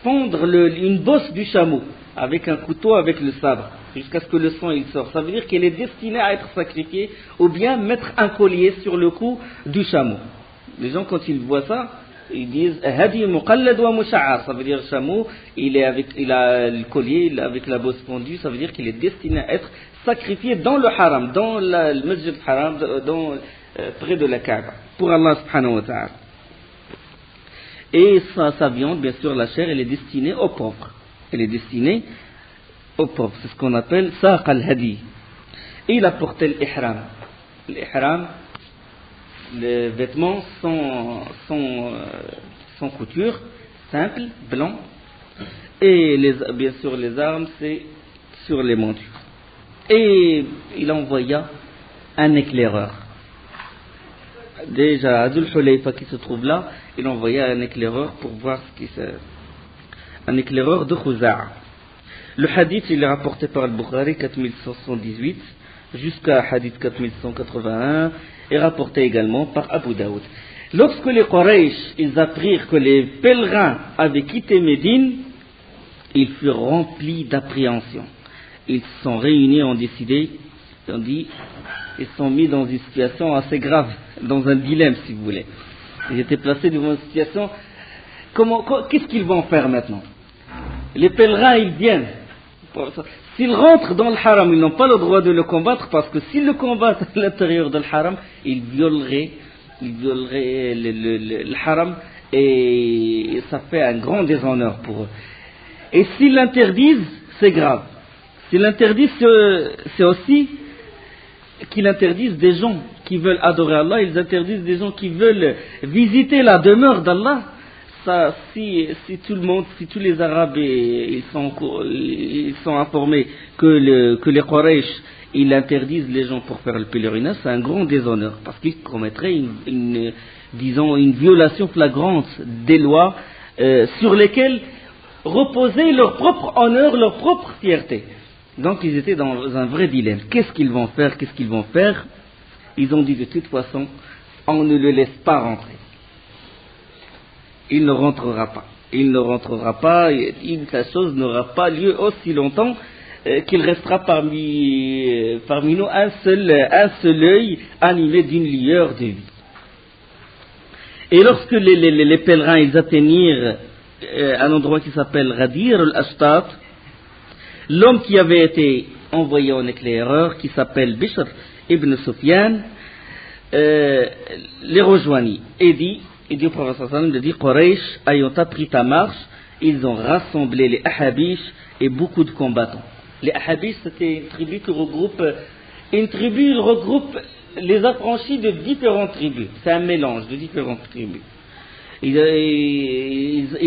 fondre une bosse du chameau avec un couteau, avec le sabre, jusqu'à ce que le sang il sort. Ça veut dire qu'elle est destinée à être sacrifiée, ou bien mettre un collier sur le cou du chameau. Les gens quand ils voient ça, ils disent hadi muqallad wa musha'ar, ça veut dire chameau, il a le collier, il est avec la bosse fondue, ça veut dire qu'il est destiné à être sacrifié dans le haram, dans le masjid haram, près de la Kaaba, pour Allah subhanahu wa ta'ala. Et sa viande, bien sûr, la chair, elle est destinée aux pauvres. Elle est destinée aux pauvres. C'est ce qu'on appelle saq al-hadi. Et il a porté l'ihram. L'ihram, les vêtements sans couture, simple, blanc. Et bien sûr, les armes, c'est sur les montures. Et il envoya un éclaireur. Déjà, Adul Hulayfa qui se trouve là, il envoya un éclaireur pour voir ce qui se... Un éclaireur de Khuza'a. Le hadith, il est rapporté par le Bukhari 4178 jusqu'à hadith 4181 et rapporté également par Abu Daoud. Lorsque les Quraysh, ils apprirent que les pèlerins avaient quitté Médine, ils furent remplis d'appréhension. Ils se sont réunis, ont décidé, ils se sont mis dans une situation assez grave, dans un dilemme si vous voulez. Ils étaient placés devant une situation, qu'est-ce qu'ils vont faire maintenant? Les pèlerins, ils viennent. S'ils rentrent dans le haram, ils n'ont pas le droit de le combattre, parce que s'ils le combattent à l'intérieur du haram, ils violeraient le haram, et ça fait un grand déshonneur pour eux. Et s'ils l'interdisent, c'est grave. S'ils l'interdisent, c'est aussi qu'ils interdisent des gens qui veulent adorer Allah, ils interdisent des gens qui veulent visiter la demeure d'Allah. Ça, si tout le monde, si tous les Arabes ils sont informés que les Quraysh ils interdisent les gens pour faire le pèlerinage, c'est un grand déshonneur, parce qu'ils commettraient une violation flagrante des lois sur lesquelles reposait leur propre honneur, leur propre fierté. Donc ils étaient dans un vrai dilemme. Qu'est-ce qu'ils vont faire? Ils ont dit de toute façon, on ne le laisse pas rentrer. Il ne rentrera pas. Sa chose n'aura pas lieu aussi longtemps qu'il restera parmi nous un seul œil animé d'une lueur de vie. Et lorsque les pèlerins ils atteignirent un endroit qui s'appelle Ghadir al-Ashtat, l'homme qui avait été envoyé en éclaireur, qui s'appelle Bishr ibn Sufyan, les rejoignit et dit au prophète sallallahu alayhi wa sallam, Quraysh ayant appris ta marche, ils ont rassemblé les Ahabish et beaucoup de combattants. Les Ahabish, c'était une tribu qui regroupe les affranchis de différentes tribus. C'est un mélange de différentes tribus. Il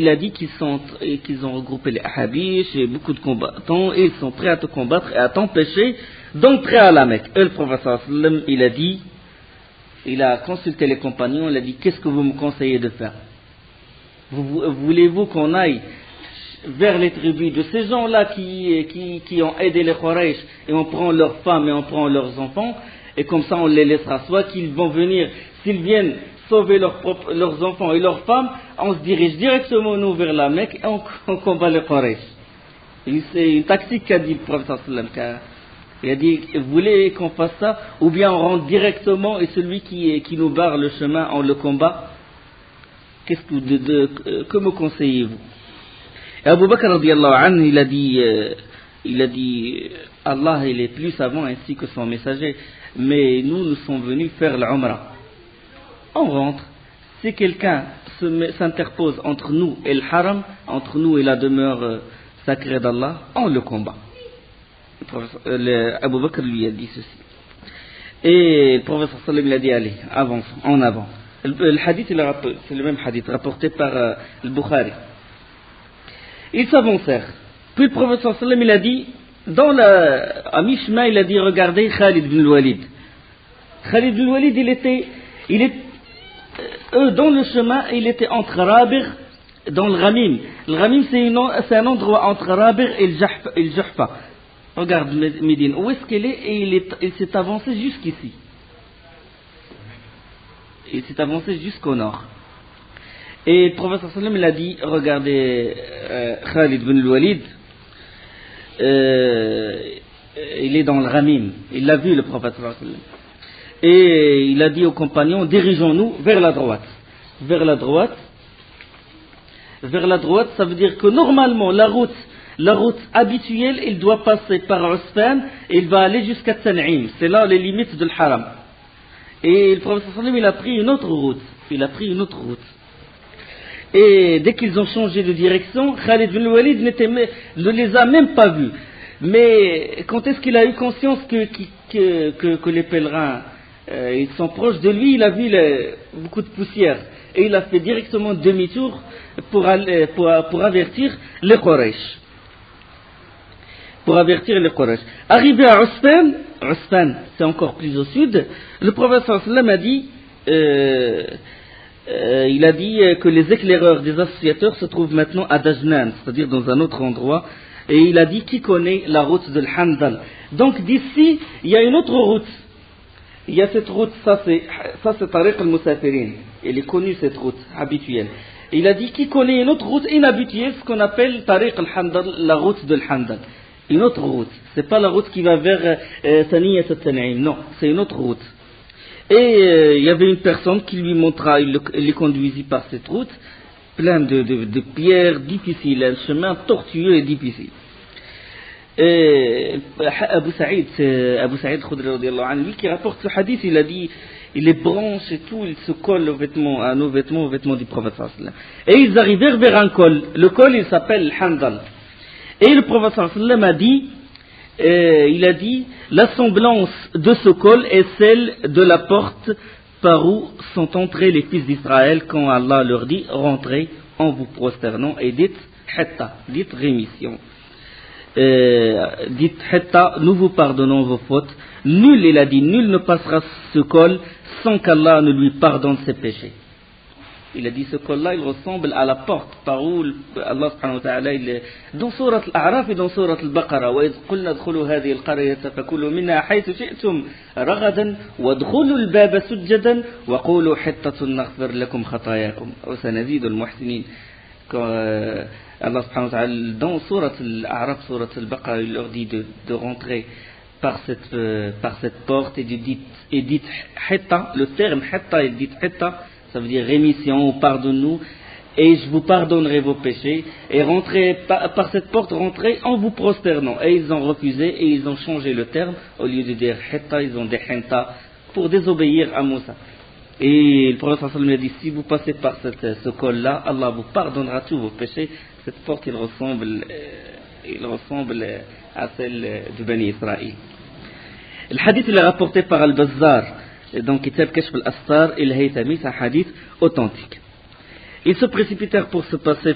a dit qu'ils ont regroupé les Ahabish et beaucoup de combattants, et ils sont prêts à te combattre et à t'empêcher d'entrer à la Mecque. Et le prophète sallallahu alayhi wa sallam, il a consulté les compagnons, il a dit, qu'est-ce que vous me conseillez de faire? Voulez-vous qu'on aille vers les tribus de ces gens-là qui ont aidé les Quraysh, et on prend leurs femmes et on prend leurs enfants, et comme ça on les laissera, soit qu'ils vont venir, s'ils viennent sauver leurs enfants et leurs femmes, on se dirige directement nous vers la Mecque et on combat les Quraysh. C'est une tactique qu'a dit le prophète sallallahu alayhi wa sallam. Il a dit, vous voulez qu'on fasse ça, ou bien on rentre directement et celui qui nous barre le chemin, on le combat? Que me conseillez-vous? Et Abu Bakr radiyallahu anhu, il a dit, Allah il est plus savant ainsi que son messager, mais nous sommes venus faire l'Umrah. On rentre, si quelqu'un s'interpose entre nous et le haram, entre nous et la demeure sacrée d'Allah, on le combat. Abu Bakr lui a dit ceci. Et le prophète sallallahu alayhi wa sallam il a dit, allez, avançons, en avant. Le hadith, c'est le même hadith rapporté par le Bukhari. Ils s'avancèrent. Puis le prophète sallallahu alayhi wa sallam il a dit, à mi-chemin, il a dit, regardez Khalid ibn al-Walid. Khalid ibn al-Walid, dans le chemin, il était entre Rabigh, dans le Ghamim. Le Ghamim, c'est un endroit entre Rabigh et le Juhfa. Regarde Médine, où est-ce qu'elle est? Et il s'est avancé jusqu'ici. Il s'est avancé jusqu'au nord. Et le prophète sallallahu alayhi wa sallam il a dit, regardez Khalid ibn al-Walid, il est dans le Ghamim. Il l'a vu le prophète sallallahu alayhi wa sallam. Et il a dit aux compagnons, dirigeons-nous vers la droite. Vers la droite, ça veut dire que normalement la route habituelle, il doit passer par Usfan et il va aller jusqu'à Tan'im. C'est là les limites de l'Haram. Et le prophète sallallahu alayhi wa sallam il a pris une autre route. Et dès qu'ils ont changé de direction, Khalid bin Walid ne les a même pas vus. Mais quand est-ce qu'il a eu conscience que les pèlerins ils sont proches de lui, il a vu beaucoup de poussière. Et il a fait directement demi-tour pour avertir les Quraysh. Arrivé à Usfan, c'est encore plus au sud, le prophète sallam a dit, il a dit que les éclaireurs des associateurs se trouvent maintenant à Dajnan, c'est-à-dire dans un autre endroit, et il a dit qui connaît la route de l'Handal. Donc d'ici, il y a une autre route. Il y a cette route, ça c'est Tariq al-Musafirin. Elle est connue cette route habituelle. Et il a dit qui connaît une autre route inhabituelle, ce qu'on appelle Tariq al-Handal, la route de l'Handal. Une autre route. C'est pas la route qui va vers Saniyat al-Tan'im. Non, c'est une autre route. Et il y avait une personne qui lui montra, il les conduisit par cette route, plein de pierres difficiles, un chemin tortueux et difficile. Et Abu Saïd Khudri radiyallahu anhu, lui qui rapporte ce hadith, il a dit, les branches et tout, ils se collent aux vêtements du prophète sallallahu alayhi wa sallam. Et ils arrivèrent vers un col. Le col, il s'appelle Handal. Et le prophète sallallahu alayhi wa sallam a dit, il a dit, la semblance de ce col est celle de la porte par où sont entrés les fils d'Israël quand Allah leur dit, rentrez en vous prosternant et dites Hatta, dites rémission. Dites Hatta, nous vous pardonnons vos fautes. Nul, il a dit, nul ne passera ce col sans qu'Allah ne lui pardonne ses péchés. Il a dit ce col-là, il ressemble à la porte par où Allah subhanahu wa ta'ala, dans surat al-A'raf et dans surat al-Baqarah, وَإِذْ قُلْنَا ادْخُلُوا هَذِهِ الْقَرْيَةَ فَكُلُوا مِنْهَا حَيْثُ شِئْتُمْ رَغَدًا وَادْخُلُوا الْبَابَ سُجَّدًا وَقُولُوا حِطَّةٌ نَغْفِرْ لَكُمْ خَطَايَاكُمْ وَسَنَزِيدُ الْمُحْسِنِينَ. Allah subhanahu wa ta'ala, dans surat al-A'raf, surat al-Baqarah, il leur dit de rentrer par cette porte et dites Hitta, le terme Hitta, il dit Hitta, ça veut dire rémission, pardonne-nous, et je vous pardonnerai vos péchés, et rentrez par cette porte, rentrez en vous prosternant. Et ils ont refusé, et ils ont changé le terme, au lieu de dire Hitta, ils ont dit Hinta, pour désobéir à Moussa. Et le prophète sallallahu alayhi wa sallam a dit, si vous passez par ce col-là, Allah vous pardonnera tous vos péchés. Cette porte, il ressemble à celle de Bani Israël. Le hadith, il est rapporté par Al-Bazzar, dans Kitab Kashf al-Astar et le Haythami, c'est un hadith authentique. Ils se précipitèrent pour passer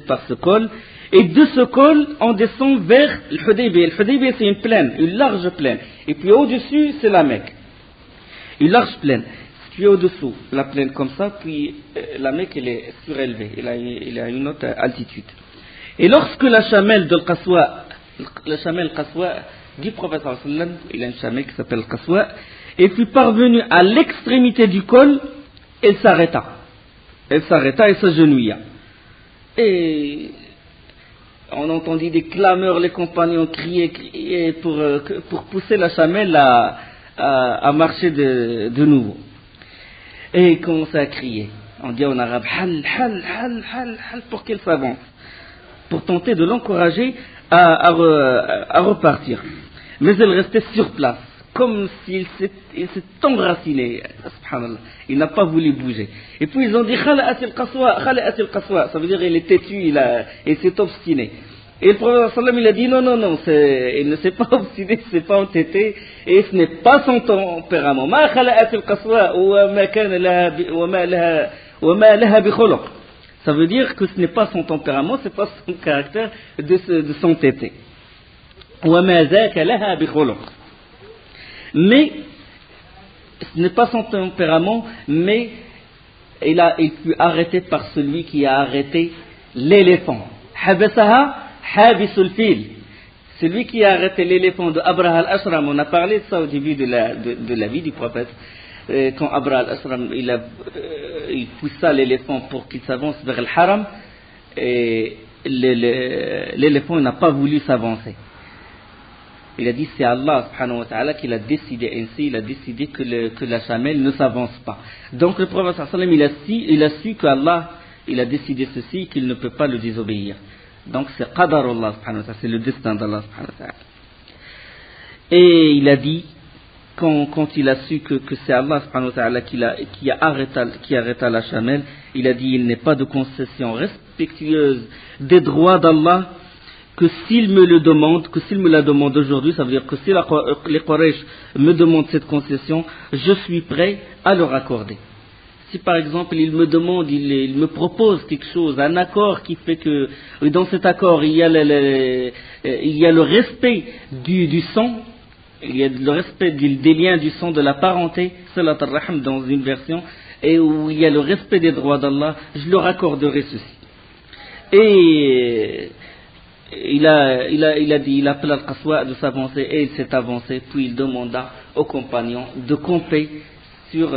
par ce col, et de ce col, on descend vers le Hudaybiyah. Le Hudaybiyah, c'est une plaine, une large plaine. Et puis au-dessus, c'est la Mecque. Une large plaine. Puis au-dessous, la plaine comme ça, puis la Mecque, elle est surélevée, elle a une autre altitude. Et lorsque la chamelle de Qaswa, la chamelle Qaswa du prophète sallallahu alayhi wa sallam, il a une chamelle qui s'appelle Qaswa, et puis parvenue à l'extrémité du col, elle s'arrêta. Elle s'arrêta et s'agenouilla. Et on entendit des clameurs, les compagnons criaient pour pousser la chamelle à marcher de nouveau. Et ils commençaient à crier. On dit en arabe hal, hal, hal, hal, hal, pour qu'elle s'avance, pour tenter de l'encourager à repartir. Mais elle restait sur place, comme s'il s'est enraciné. Subhanallah. Il n'a pas voulu bouger. Et puis ils ont dit khala'at al-qaswa, ça veut dire il est têtu, il s'est obstiné. Et le prophète sallam, il a dit non, il ne s'est pas obstiné, il ne s'est pas entêté, et ce n'est pas son tempérament. Ma khala'at al-qaswa wa ma laha bi khuluq. Ça veut dire que ce n'est pas son tempérament, ce n'est pas son caractère de s'entêter. Wa ma zaka laha bi khuluq. Mais ce n'est pas son tempérament, mais il fut arrêté par celui qui a arrêté l'éléphant. Habasaha Habisul Fil. Celui qui a arrêté l'éléphant de Abraha al-Ashram, on a parlé de ça au début de la vie du prophète. Quand Abraha al-Ashram il poussa l'éléphant pour qu'il s'avance vers le haram, et l'éléphant n'a pas voulu s'avancer. Il a dit c'est Allah subhanahu wa ta'ala qui l'a décidé ainsi, il a décidé que la chamelle ne s'avance pas. Donc le prophète sallallahu alayhi wa sallam, il a su qu'Allah il a décidé ceci, qu'il ne peut pas le désobéir. Donc c'est qadarullah subhanahu wa ta'ala, c'est le destin d'Allah subhanahu wa ta'ala. Et il a dit quand il a su que c'est Allah subhanahu wa ta'ala qui arrêta la chamelle, il a dit il n'est pas de concession respectueuse des droits d'Allah que s'il me la demande aujourd'hui, ça veut dire que si les Quraysh me demandent cette concession, je suis prêt à leur accorder. Si par exemple il me demande, il me propose quelque chose, un accord qui fait que dans cet accord il y a le respect du sang, il y a le respect des liens du sang, de la parenté, salat al-rahim dans une version, et où il y a le respect des droits d'Allah, je leur accorderai ceci. Et il appela Al-Qaswa de s'avancer, et il s'est avancé, puis il demanda aux compagnons de camper sur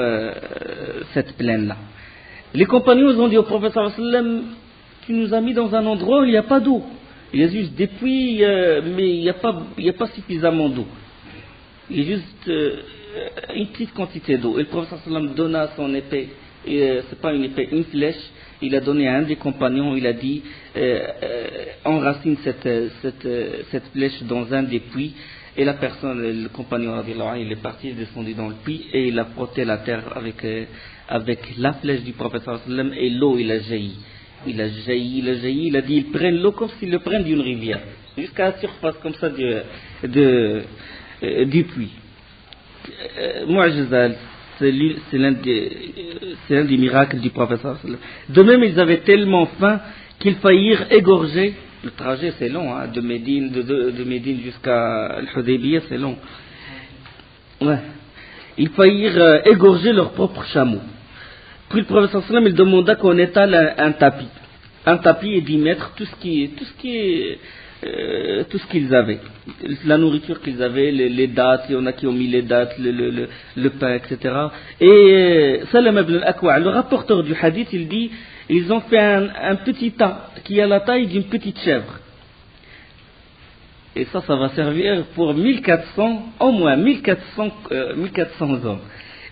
cette plaine-là. Les compagnons ont dit au prophète sallallahu alayhi wa sallam, tu nous as mis dans un endroit où il n'y a pas d'eau. Il y a juste des puits, mais il n'y a pas suffisamment d'eau. Il y a juste une petite quantité d'eau. Et le prophète sallallahu alayhi wa sallam donna son épée, c'est pas une épée, une flèche. Il a donné à un des compagnons, il a dit, enracine cette flèche dans un des puits. Et la personne, le compagnon, il est parti, il est descendu dans le puits et il a frotté la terre avec la flèche du prophète sallallahu alayhi wa sallam, et l'eau, il a jailli. Il a jailli, il a dit, ils prennent l'eau comme s'ils le prennent d'une rivière, jusqu'à la surface comme ça du puits. Mu'jizal, c'est l'un des miracles du prophète sallallahu alayhi wa sallam. De même, ils avaient tellement faim qu'ils faillirent égorger. Le trajet c'est long, hein, de Médine jusqu'à Al-Hudaybiyah, c'est long. Ouais. Ils faillirent égorger leur propre chameau. Puis le prophète sallallahu alayhi wa sallam, il demanda qu'on étale un tapis. Un tapis et d'y mettre tout ce qu'ils avaient. La nourriture qu'ils avaient, les dattes, il y en a qui ont mis les dattes, le pain, etc. Et Salam ibn al-Akwa', le rapporteur du hadith, il dit, ils ont fait un petit tas qui a la taille d'une petite chèvre. Et ça va servir pour au moins 1400 hommes.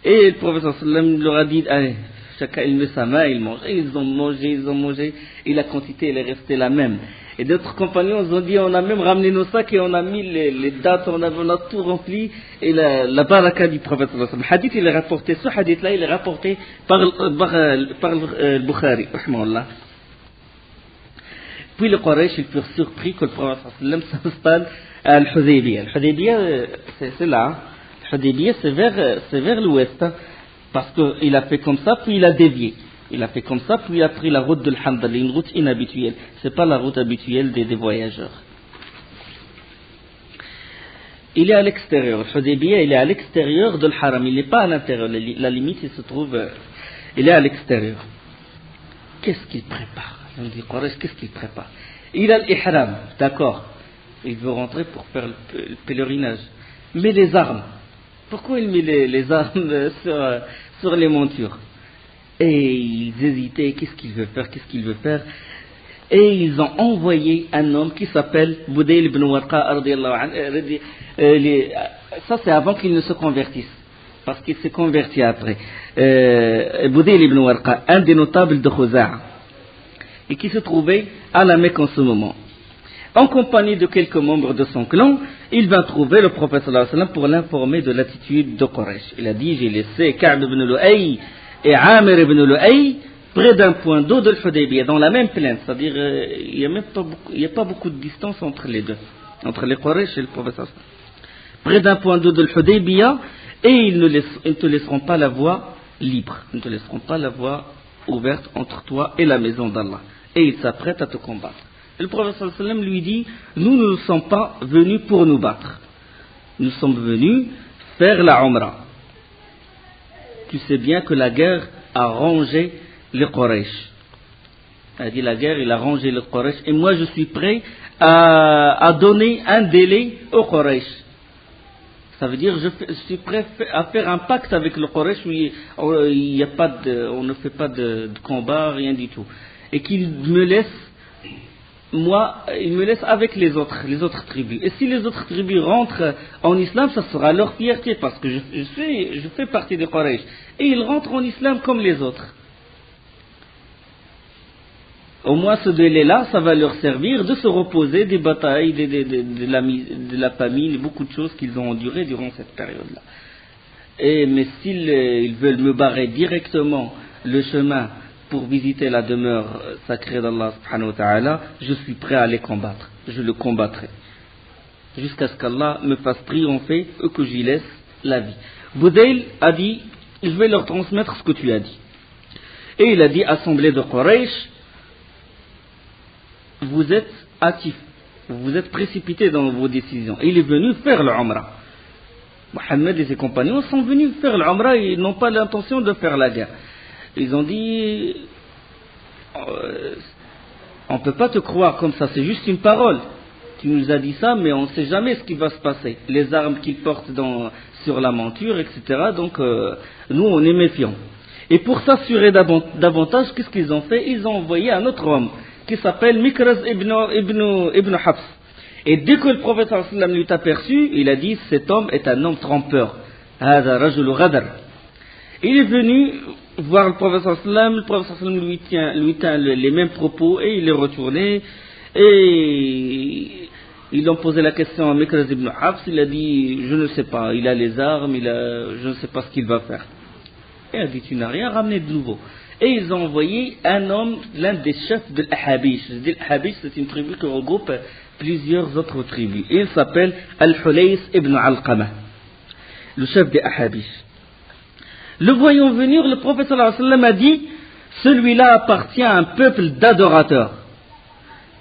Et le professeur sallam leur a dit, allez, chacun il met sa main, il mange. Et ils ont mangé, et la quantité elle est restée la même. Et d'autres compagnons ont dit, on a même ramené nos sacs et on a mis les dates, on a tout rempli, et la baraka du prophète sallallahu alayhi wa sallam. Hadith, il est rapporté, ce hadith-là, il est rapporté par le Bukhari, rahimahullah. Puis les Quraysh, ils furent surpris que le prophète sallallahu alayhi wa sallam s'installe à Al-Hudaybiyah. Al-Hudaybiyah, c'est là. Al-Hudaybiyah, c'est vers l'ouest, parce qu'il a fait comme ça, puis il a dévié. Il a fait comme ça, puis il a pris la route de l'Hamdallah, une route inhabituelle. Ce n'est pas la route habituelle des voyageurs. Il est à l'extérieur. Le Hudaybiyah, il est à l'extérieur de l'Haram. Il n'est pas à l'intérieur. La limite, il se trouve... il est à l'extérieur. Qu'est-ce qu'il prépare? On dit, Quraysh, qu'est-ce qu'il prépare? Il a l'Ihram, d'accord. Il veut rentrer pour faire le pèlerinage. Mais les armes. Pourquoi il met les armes sur les montures? Et ils hésitaient, qu'est-ce qu'il veut faire? Et ils ont envoyé un homme qui s'appelle Budayl ibn Warqa, ça c'est avant qu'il ne se convertisse, parce qu'il s'est converti après. Budayl ibn Warqa, un des notables de Khuza'a, et qui se trouvait à la Mecque en ce moment. En compagnie de quelques membres de son clan, il vint trouver le prophète sallallahu alayhi wa sallam pour l'informer de l'attitude de Quraysh. Il a dit, j'ai laissé Ka'b ibn Lu'ay et Amir ibn Lu'ay près d'un point d'eau de l'Hudaybiyah, dans la même plaine, c'est-à-dire il n'y a pas beaucoup de distance entre les deux, entre les Quraysh et le prophète sallallahu alayhi wa sallam. Près d'un point d'eau de l'Hudaybiyah, et ils ne te laisseront pas la voie libre, ils ne te laisseront pas la voie ouverte entre toi et la maison d'Allah, et ils s'apprêtent à te combattre. Et le prophète sallallahu alayhi wa sallam lui dit, nous ne sommes pas venus pour nous battre, nous sommes venus faire la Umrah. Tu sais bien que la guerre a rangé les Quraysh. Il a dit la guerre, il a rangé les Quraysh. Et moi, je suis prêt à donner un délai aux Quraysh. Ça veut dire, je suis prêt à faire un pacte avec le Quraysh où on ne fait pas de combat, rien du tout. Et qu'il me laisse, il me laisse avec les autres tribus. Et si les autres tribus rentrent en islam, ça sera leur fierté, parce que je fais partie des Quraysh. Et ils rentrent en islam comme les autres. Au moins ce délai-là, ça va leur servir de se reposer des batailles, de la famine, beaucoup de choses qu'ils ont endurées durant cette période-là. mais s'ils ils veulent me barrer directement le chemin pour visiter la demeure sacrée d'Allah subhanahu wa ta'ala, je suis prêt à les combattre. Je le combattrai. Jusqu'à ce qu'Allah me fasse triompher et que j'y laisse la vie. Budayl a dit, je vais leur transmettre ce que tu as dit. Et il a dit, assemblée de Quraysh, vous êtes hâtifs, vous êtes précipités dans vos décisions. Et il est venu faire l'Umrah. Mohammed et ses compagnons sont venus faire l'Umrah, ils n'ont pas l'intention de faire la guerre. Ils ont dit, on ne peut pas te croire comme ça, c'est juste une parole. Tu nous as dit ça, mais on ne sait jamais ce qui va se passer. Les armes qu'ils portent sur la monture, etc. Donc, nous, on est méfiants. Et pour s'assurer davantage, qu'est-ce qu'ils ont fait? Ils ont envoyé un autre homme qui s'appelle Mikraz ibn Hafs. Et dès que le prophète sallallahu alayhi wa sallam l'eut aperçu, il a dit, cet homme est un homme trompeur. Hada rajul ghadar. Il est venu voir le prophète sallallahu alayhi wa sallam, le prophète sallallahu alayhi wa sallam lui tient les mêmes propos et il est retourné. Et ils ont posé la question à Mikraz ibn Hafs, il a dit, je ne sais pas, il a les armes, je ne sais pas ce qu'il va faire. Et il a dit, tu n'as rien ramené de nouveau. Et ils ont envoyé un homme, l'un des chefs de l'Ahabish. L'Ahabish, c'est une tribu qui regroupe plusieurs autres tribus. Il s'appelle Al-Hulays ibn Alqama, le chef des Ahabish. Le voyant venir, le prophète sallallahu alayhi wa sallam a dit, celui-là appartient à un peuple d'adorateurs.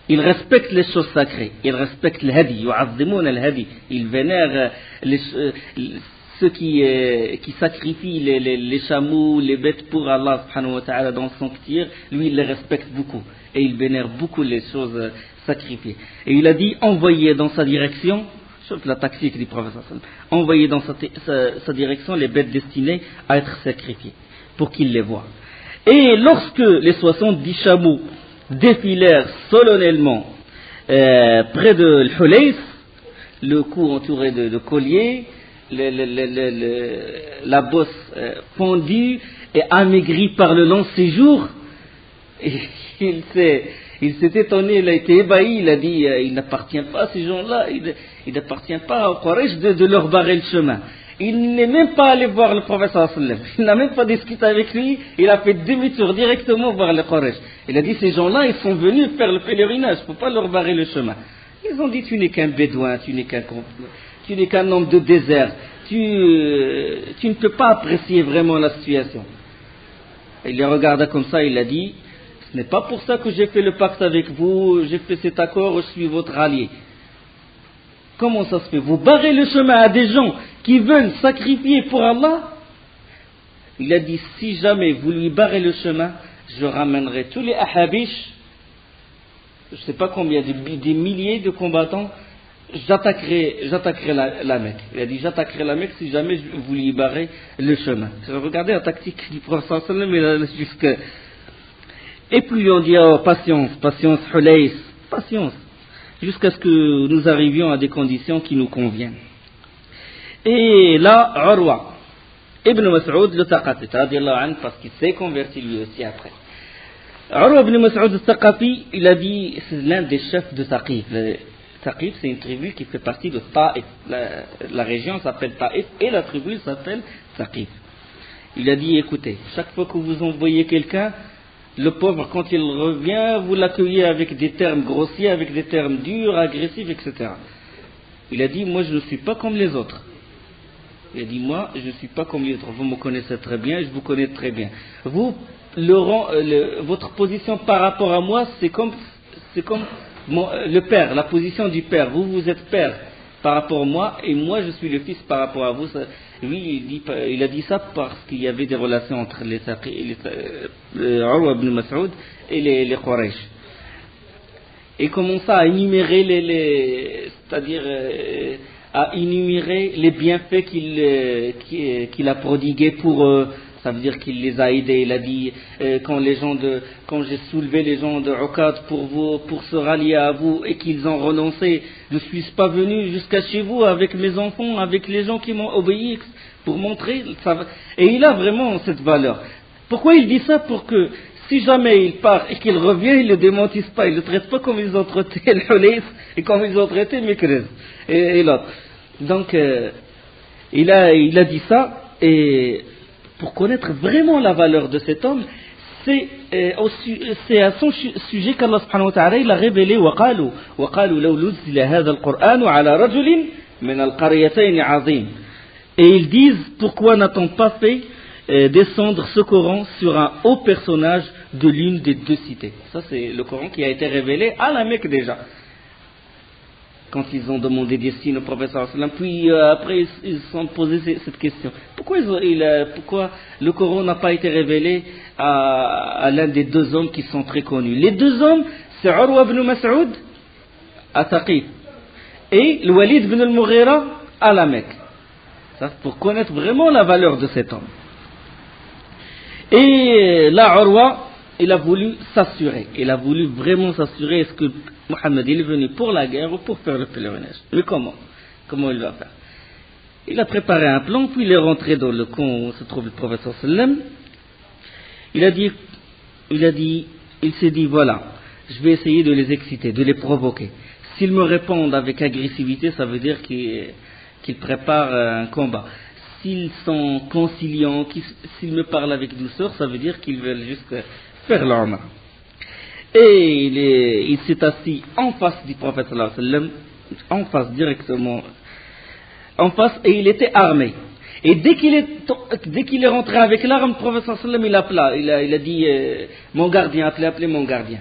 Il respecte les choses sacrées, il respecte le hadi, yu'azzimoun al-hadi, il vénère ceux qui sacrifient les chameaux, les bêtes pour Allah subhanahu wa ta'ala dans son sanctuaire, lui il les respecte beaucoup et il vénère beaucoup les choses sacrifiées. Et il a dit, envoyez dans sa direction, sauf la tactique du prophète sallallahu alayhi wa sallam, envoyez dans sa direction les bêtes destinées à être sacrifiées, pour qu'il les voie. Et lorsque les 70 chameaux défilèrent solennellement près de l'Hulays, le cou entouré de colliers, la bosse fondue et amaigrie par le long séjour, et il s'est étonné, il a été ébahi, il a dit, il n'appartient pas à ces gens-là, il n'appartient pas au Quraysh de leur barrer le chemin. Il n'est même pas allé voir le prophète sallallahu alayhi wa sallam. Il n'a même pas discuté avec lui. Il a fait demi-tour directement vers le Quraysh. Il a dit, ces gens-là, ils sont venus faire le pèlerinage. Il ne faut pas leur barrer le chemin. Ils ont dit, tu n'es qu'un bédouin, tu n'es qu'un homme de désert. Tu ne peux pas apprécier vraiment la situation. Il les regarda comme ça, il a dit, ce n'est pas pour ça que j'ai fait le pacte avec vous, j'ai fait cet accord, je suis votre allié. Comment ça se fait? Vous barrez le chemin à des gens qui veulent sacrifier pour Allah? Il a dit, si jamais vous lui barrez le chemin, je ramènerai tous les Ahabish, je ne sais pas combien, des milliers de combattants, j'attaquerai la Mecque. Il a dit, j'attaquerai la Mecque si jamais vous lui barrez le chemin. Regardez la tactique du prophète sallallahu alayhi wa sallam, et puis on dit, oh, patience, Hulays, patience. Jusqu'à ce que nous arrivions à des conditions qui nous conviennent. Et là, Urwa ibn Mas'ud le Thaqafi, parce qu'il s'est converti lui aussi après. Urwa ibn Mas'ud le Thaqafi, il a dit, c'est l'un des chefs de Thaqif. Thaqif, c'est une tribu qui fait partie de Taïf. La région s'appelle Taïf et la tribu s'appelle Thaqif. Il a dit, écoutez, chaque fois que vous envoyez quelqu'un, le pauvre, quand il revient, vous l'accueillez avec des termes grossiers, avec des termes durs, agressifs, etc. Il a dit, moi je ne suis pas comme les autres. Il a dit, moi je ne suis pas comme les autres. Vous me connaissez très bien, je vous connais très bien. Vous, votre position par rapport à moi, c'est comme le père, la position du père. Vous êtes père par rapport à moi, et moi je suis le fils par rapport à vous. Lui, il a dit ça parce qu'il y avait des relations entre Urwa ibn Mas'ud et les Quraysh. Et commença à énumérer c'est-à-dire à énumérer les bienfaits qu'il a prodigués pour eux. Ça veut dire qu'il les a aidés. Il a dit, quand j'ai soulevé les gens de Uqad pour se rallier à vous et qu'ils ont renoncé, je ne suis pas venu jusqu'à chez vous avec mes enfants, avec les gens qui m'ont obéi, pour montrer. Et il a vraiment cette valeur. Pourquoi il dit ça? Pour que si jamais il part et qu'il revient, il ne le démentisse pas, il ne le traite pas comme ils ont traité l'Hulays et comme ils ont traité Mikraz et l'autre. Donc, il a dit ça. Et pour connaître vraiment la valeur de cet homme, c'est à son sujet qu'Allah subhanahu wa ta'ala il a révélé وقالوا لو نزل هذا القرآن على رجل من القريتين عظيم. Et ils disent, pourquoi n'a-t-on pas fait descendre ce Coran sur un haut personnage de l'une des deux cités? Ça c'est le Coran qui a été révélé à la Mecque déjà, quand ils ont demandé des signes au prophète sallallahu alayhi wa sallam. Puis après ils se sont posé cette question, pourquoi le Coran n'a pas été révélé à l'un des deux hommes qui sont très connus? Les deux hommes, c'est Urwa ibn Mas'ud à Thaqif et le Walid ibn al-Mughira à la Mecque. Ça, pour connaître vraiment la valeur de cet homme. Et là, Urwa, il a voulu s'assurer. Il a voulu vraiment s'assurer, est-ce que Mohammed il est venu pour la guerre ou pour faire le pèlerinage? Mais comment? Comment il va faire? Il a préparé un plan, puis il est rentré dans le camp où se trouve le prophète sallam. Il s'est dit, voilà, je vais essayer de les exciter, de les provoquer. S'ils me répondent avec agressivité, ça veut dire qu'ils préparent un combat. S'ils sont conciliants, s'ils me parlent avec douceur, ça veut dire qu'ils veulent juste faire leur main. Et il s'est assis en face du prophète sallallahu alayhi wa sallam, en face directement, en face, et il était armé. Et dès qu'il est rentré avec l'arme, le prophète sallallahu alayhi wa sallam, il a dit, mon gardien, appelez mon gardien.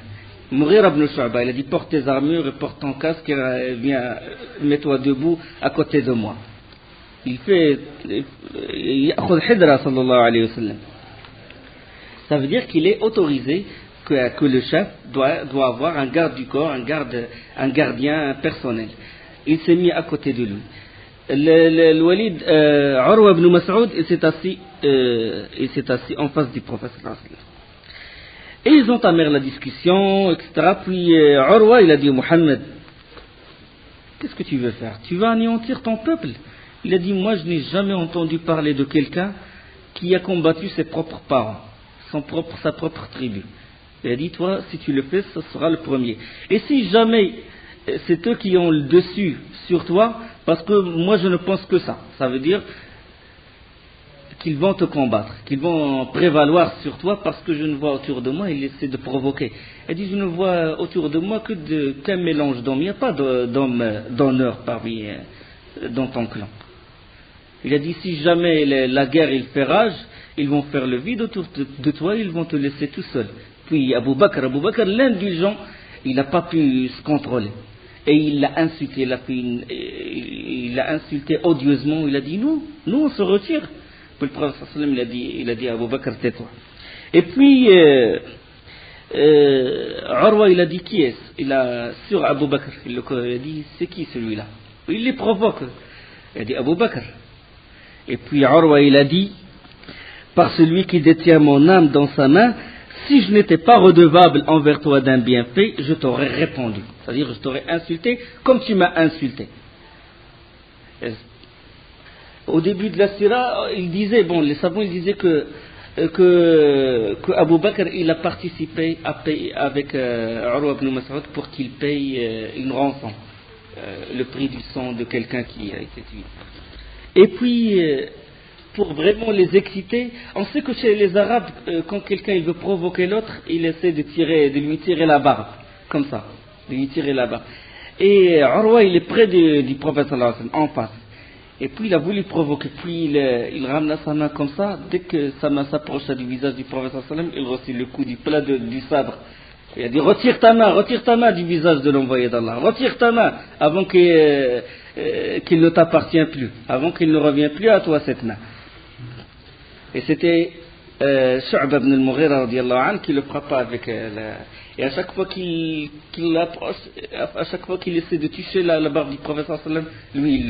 Mughira ibn Shu'ba, il a dit, porte tes armures et porte ton casque, et viens, mets-toi debout à côté de moi. Il fait يأخذ حذره sallallahu alayhi wa sallam. Ça veut dire qu'il est autorisé que le chef doit avoir un garde du corps, un gardien personnel. Il s'est mis à côté de lui. Le Walid Urwa ibn Mas'ud, il s'est assis en face du prophète sallallahu alayhi wa sallam. Et ils ont entamé la discussion, etc. Puis Urwa, il a dit, Mohammed, qu'est-ce que tu veux faire? Tu vas anéantir ton peuple? Il a dit, moi je n'ai jamais entendu parler de quelqu'un qui a combattu ses propres parents, sa propre tribu. Il a dit, toi, si tu le fais, ce sera le premier. Et si jamais c'est eux qui ont le dessus sur toi, parce que moi je ne pense que ça, ça veut dire qu'ils vont te combattre, qu'ils vont prévaloir sur toi, parce que je ne vois autour de moi, il essaie de provoquer. Il dit, je ne vois autour de moi qu'un mélange d'hommes, il n'y a pas d'hommes d'honneur parmi dans ton clan. Il a dit, si jamais la guerre il fait rage, ils vont faire le vide autour de toi, ils vont te laisser tout seul. Puis Abu Bakr, l'indulgent, il n'a pas pu se contrôler. Et il l'a insulté, il l'a insulté odieusement, il a dit, nous on se retire. Puis le prophète sallam il a dit à Abu Bakr, tais-toi. Et puis Urwa il a dit, qui est-ce? Sur Abu Bakr, il a dit, c'est qui celui-là? Il les provoque. Il a dit, Abu Bakr. Et puis Urwa il a dit, par celui qui détient mon âme dans sa main, si je n'étais pas redevable envers toi d'un bienfait, je t'aurais répondu. C'est-à-dire, je t'aurais insulté comme tu m'as insulté. Au début de la sira, il disait, les savants ils disaient que Abu Bakr il a participé avec Urwa ibn Mas'ud pour qu'il paye une rançon, le prix du sang de quelqu'un qui a été tué. Et puis pour vraiment les exciter, on sait que chez les Arabes, quand quelqu'un il veut provoquer l'autre, il essaie de lui tirer la barbe, comme ça, de lui tirer la barbe. Et Urwa il est près du prophète sallallahu alayhi wa sallam, en face. Et puis il a voulu provoquer, puis il ramena sa main comme ça, dès que sa main s'approcha du visage du prophète sallallahu alayhi wa sallam, il reçut le coup du plat du sabre. Il a dit, retire ta main du visage de l'envoyé d'Allah, retire ta main avant qu'il ne t'appartient plus, avant qu'il ne revienne plus à toi cette main. Et c'était Shu'ba ibn al-Mughira radiyallahu anhu qui le frappa avec et à chaque fois qu'il approche, à chaque fois qu'il essaie de toucher la barbe du prophète sallallahu alayhi wa sallam, lui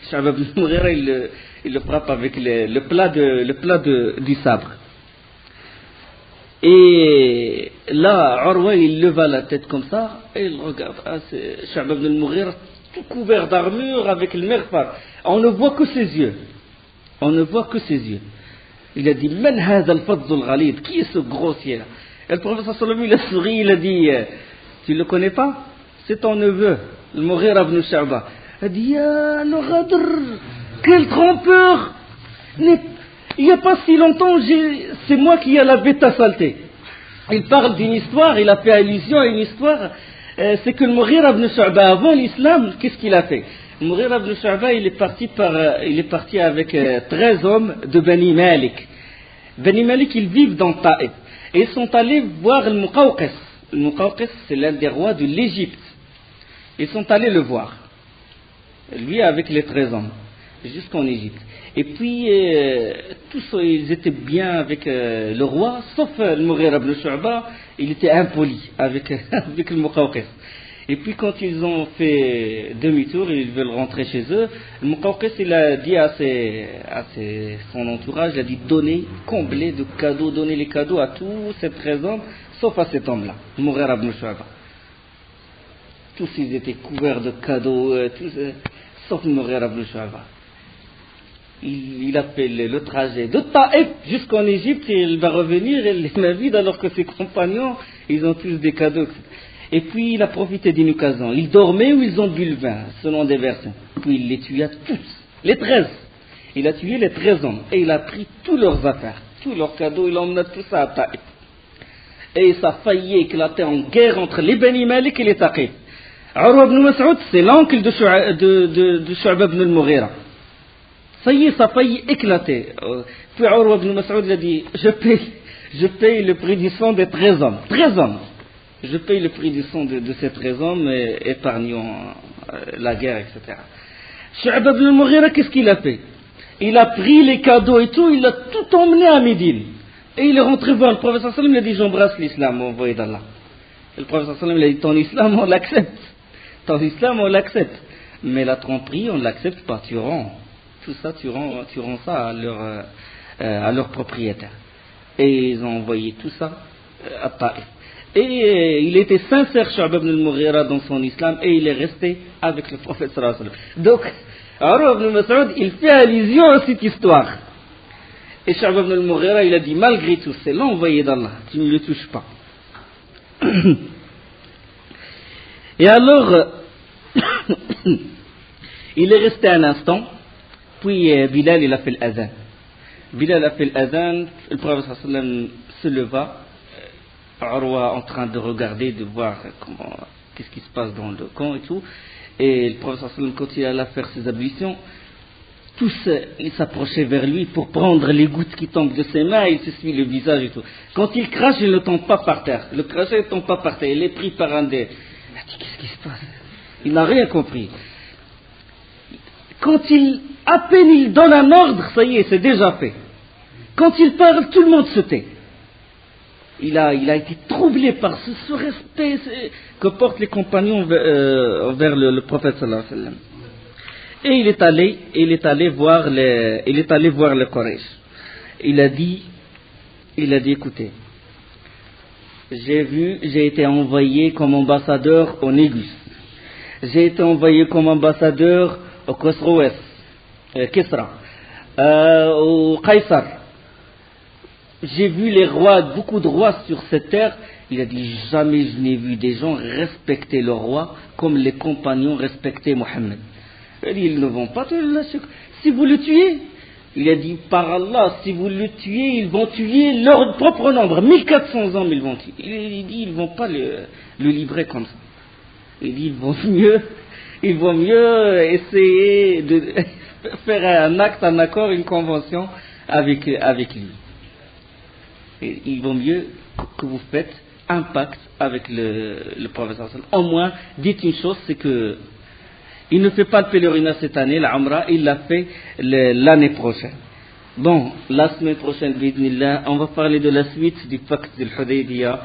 Shu'ba ibn al-Mughira il le frappe avec le plat du sabre. Et là Urwa il leva la tête comme ça et il regarde, c'est Shu'ba ibn al-Mughira tout couvert d'armure avec le merfar, on ne voit que ses yeux, il a dit, Man hadha al-fadz al-ghalid, qui est ce grossier là? Et le prophète sallallahu alayhi wa sallam il a souri, il a dit, tu le connais pas? C'est ton neveu, le Mughira ibn Shu'ba. Il a dit, ya le ghadr, quel trompeur! Il n'y a pas si longtemps, c'est moi qui ai lavé ta saleté. Il parle d'une histoire, il a fait allusion à une histoire, c'est que le Mughira ibn Shu'ba, avant l'islam, qu'est-ce qu'il a fait? Le Mughira ibn Shu'ba, il est parti avec 13 hommes de Bani Malik. Bani Malik, ils vivent dans Taïf. Et ils sont allés voir le Muqawqis. Le Muqawqis, c'est l'un des rois de l'Égypte. Ils sont allés le voir. Lui avec les 13 hommes, jusqu'en Égypte. Et puis, tous ils étaient bien avec le roi, sauf le Mughira ibn Shu'ba, il était impoli avec le Muqawqis. Et puis quand ils ont fait demi-tour, ils veulent rentrer chez eux, le Muqawqis il a dit à son entourage, il a dit donnez, comblez de cadeaux, donnez les cadeaux à tous ces 13 hommes, sauf à cet homme-là, le Mughira ibn Shu'ba. Tous ils étaient couverts de cadeaux, sauf le Mughira ibn Shu'ba. Il a fait le trajet de Taïf jusqu'en Égypte et il va revenir et les mains vides alors que ses compagnons, ils ont tous des cadeaux. Et puis il a profité d'une occasion. Ils dormaient ou ils ont bu le vin, selon des versions. Puis il les tua tous, les 13. Il a tué les 13 hommes et il a pris tous leurs affaires, tous leurs cadeaux, il emmena tout ça à Taïf. Et ça a failli éclater en guerre entre les Bani Malik et les Taqif. Urwa ibn Mas'ud, c'est l'oncle de Shu'ba ibn al-Mughira. Ça y est, ça a failli éclater. Puis Urwa ibn Mas'ud a dit, je paye le prix du sang des 13 hommes. 13 hommes. Je paye le prix du sang de ces 13 hommes, épargnons la guerre, etc. Shu'ba ibn al-Mughira, qu'est-ce qu'il a fait? Il a pris les cadeaux et tout, il a tout emmené à Médine. Et il est rentré voir le prophète sallallahu alayhi wa sallam, il a dit, j'embrasse l'islam, envoyé d'Allah. Et le prophète sallallahu alayhi wa sallam, il a dit, ton islam, on l'accepte. Ton islam, on l'accepte. Mais la tromperie, on ne l'accepte pas, tu rends. Tout ça, tu rends ça à leur propriétaire. Et ils ont envoyé tout ça à Taïf. Et il était sincère, Shu'ba ibn al-Mughira, dans son islam, et il est resté avec le prophète sallallahu alayhi wa sallam. Donc, Urwa ibn Mas'ud, il fait allusion à cette histoire. Et Shu'ba ibn al-Mughira, il a dit, malgré tout, c'est l'envoyé d'Allah, tu ne le touches pas. Et alors, il est resté un instant, puis Bilal, il a fait l'adhan. Bilal a fait l'adhan, le prophète sallallahu alayhi wa sallam se leva, Urwa en train de regarder, de voir qu'est-ce qui se passe dans le camp et tout. Et le prophète sallallahu alayhi wa sallam, quand il allait faire ses ablutions, tous ils s'approchaient vers lui pour prendre les gouttes qui tombent de ses mains, il s'essuie le visage et tout. Quand il crache, il ne tombe pas par terre. Le crachat ne tombe pas par terre, il est pris par un des... Il a dit, qu'est-ce qui se passe? Il n'a rien compris. Quand à peine il donne un ordre, ça y est, c'est déjà fait. Quand il parle, tout le monde se tait. Il a été troublé par ce respect que portent les compagnons envers le prophète sallallahu alayhi wa sallam. Et il est allé voir les Quraysh. Il a dit, écoutez, j'ai été envoyé comme ambassadeur au Négus. J'ai été envoyé comme ambassadeur au Kisra, au Qaysar. J'ai vu les rois, beaucoup de rois sur cette terre. Il a dit, jamais je n'ai vu des gens respecter le roi comme les compagnons respectaient Mohammed. Il a dit, ils ne vont pas te lâcher. Si vous le tuez, il a dit, par Allah, si vous le tuez, ils vont tuer leur propre nombre. 1400 hommes, ils vont tuer. Il dit, ils ne vont pas le livrer comme ça. Il dit, il vaut mieux essayer de faire un acte, un accord, une convention avec lui. Et il vaut mieux que vous faites un pacte avec le prophète sallallahu alayhi wa sallam. Au moins, dites une chose, c'est que il ne fait pas le pèlerinage cette année, la Umrah, il l'a fait l'année prochaine. Bon, la semaine prochaine, bi'idhnillah, on va parler de la suite du pacte de l'Hudaybiyah.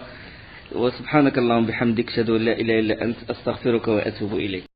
Wa subhanakallahumma bihamdik, ashhadu an la ilaha illa anta, astaghfiruka wa atubu ilayk.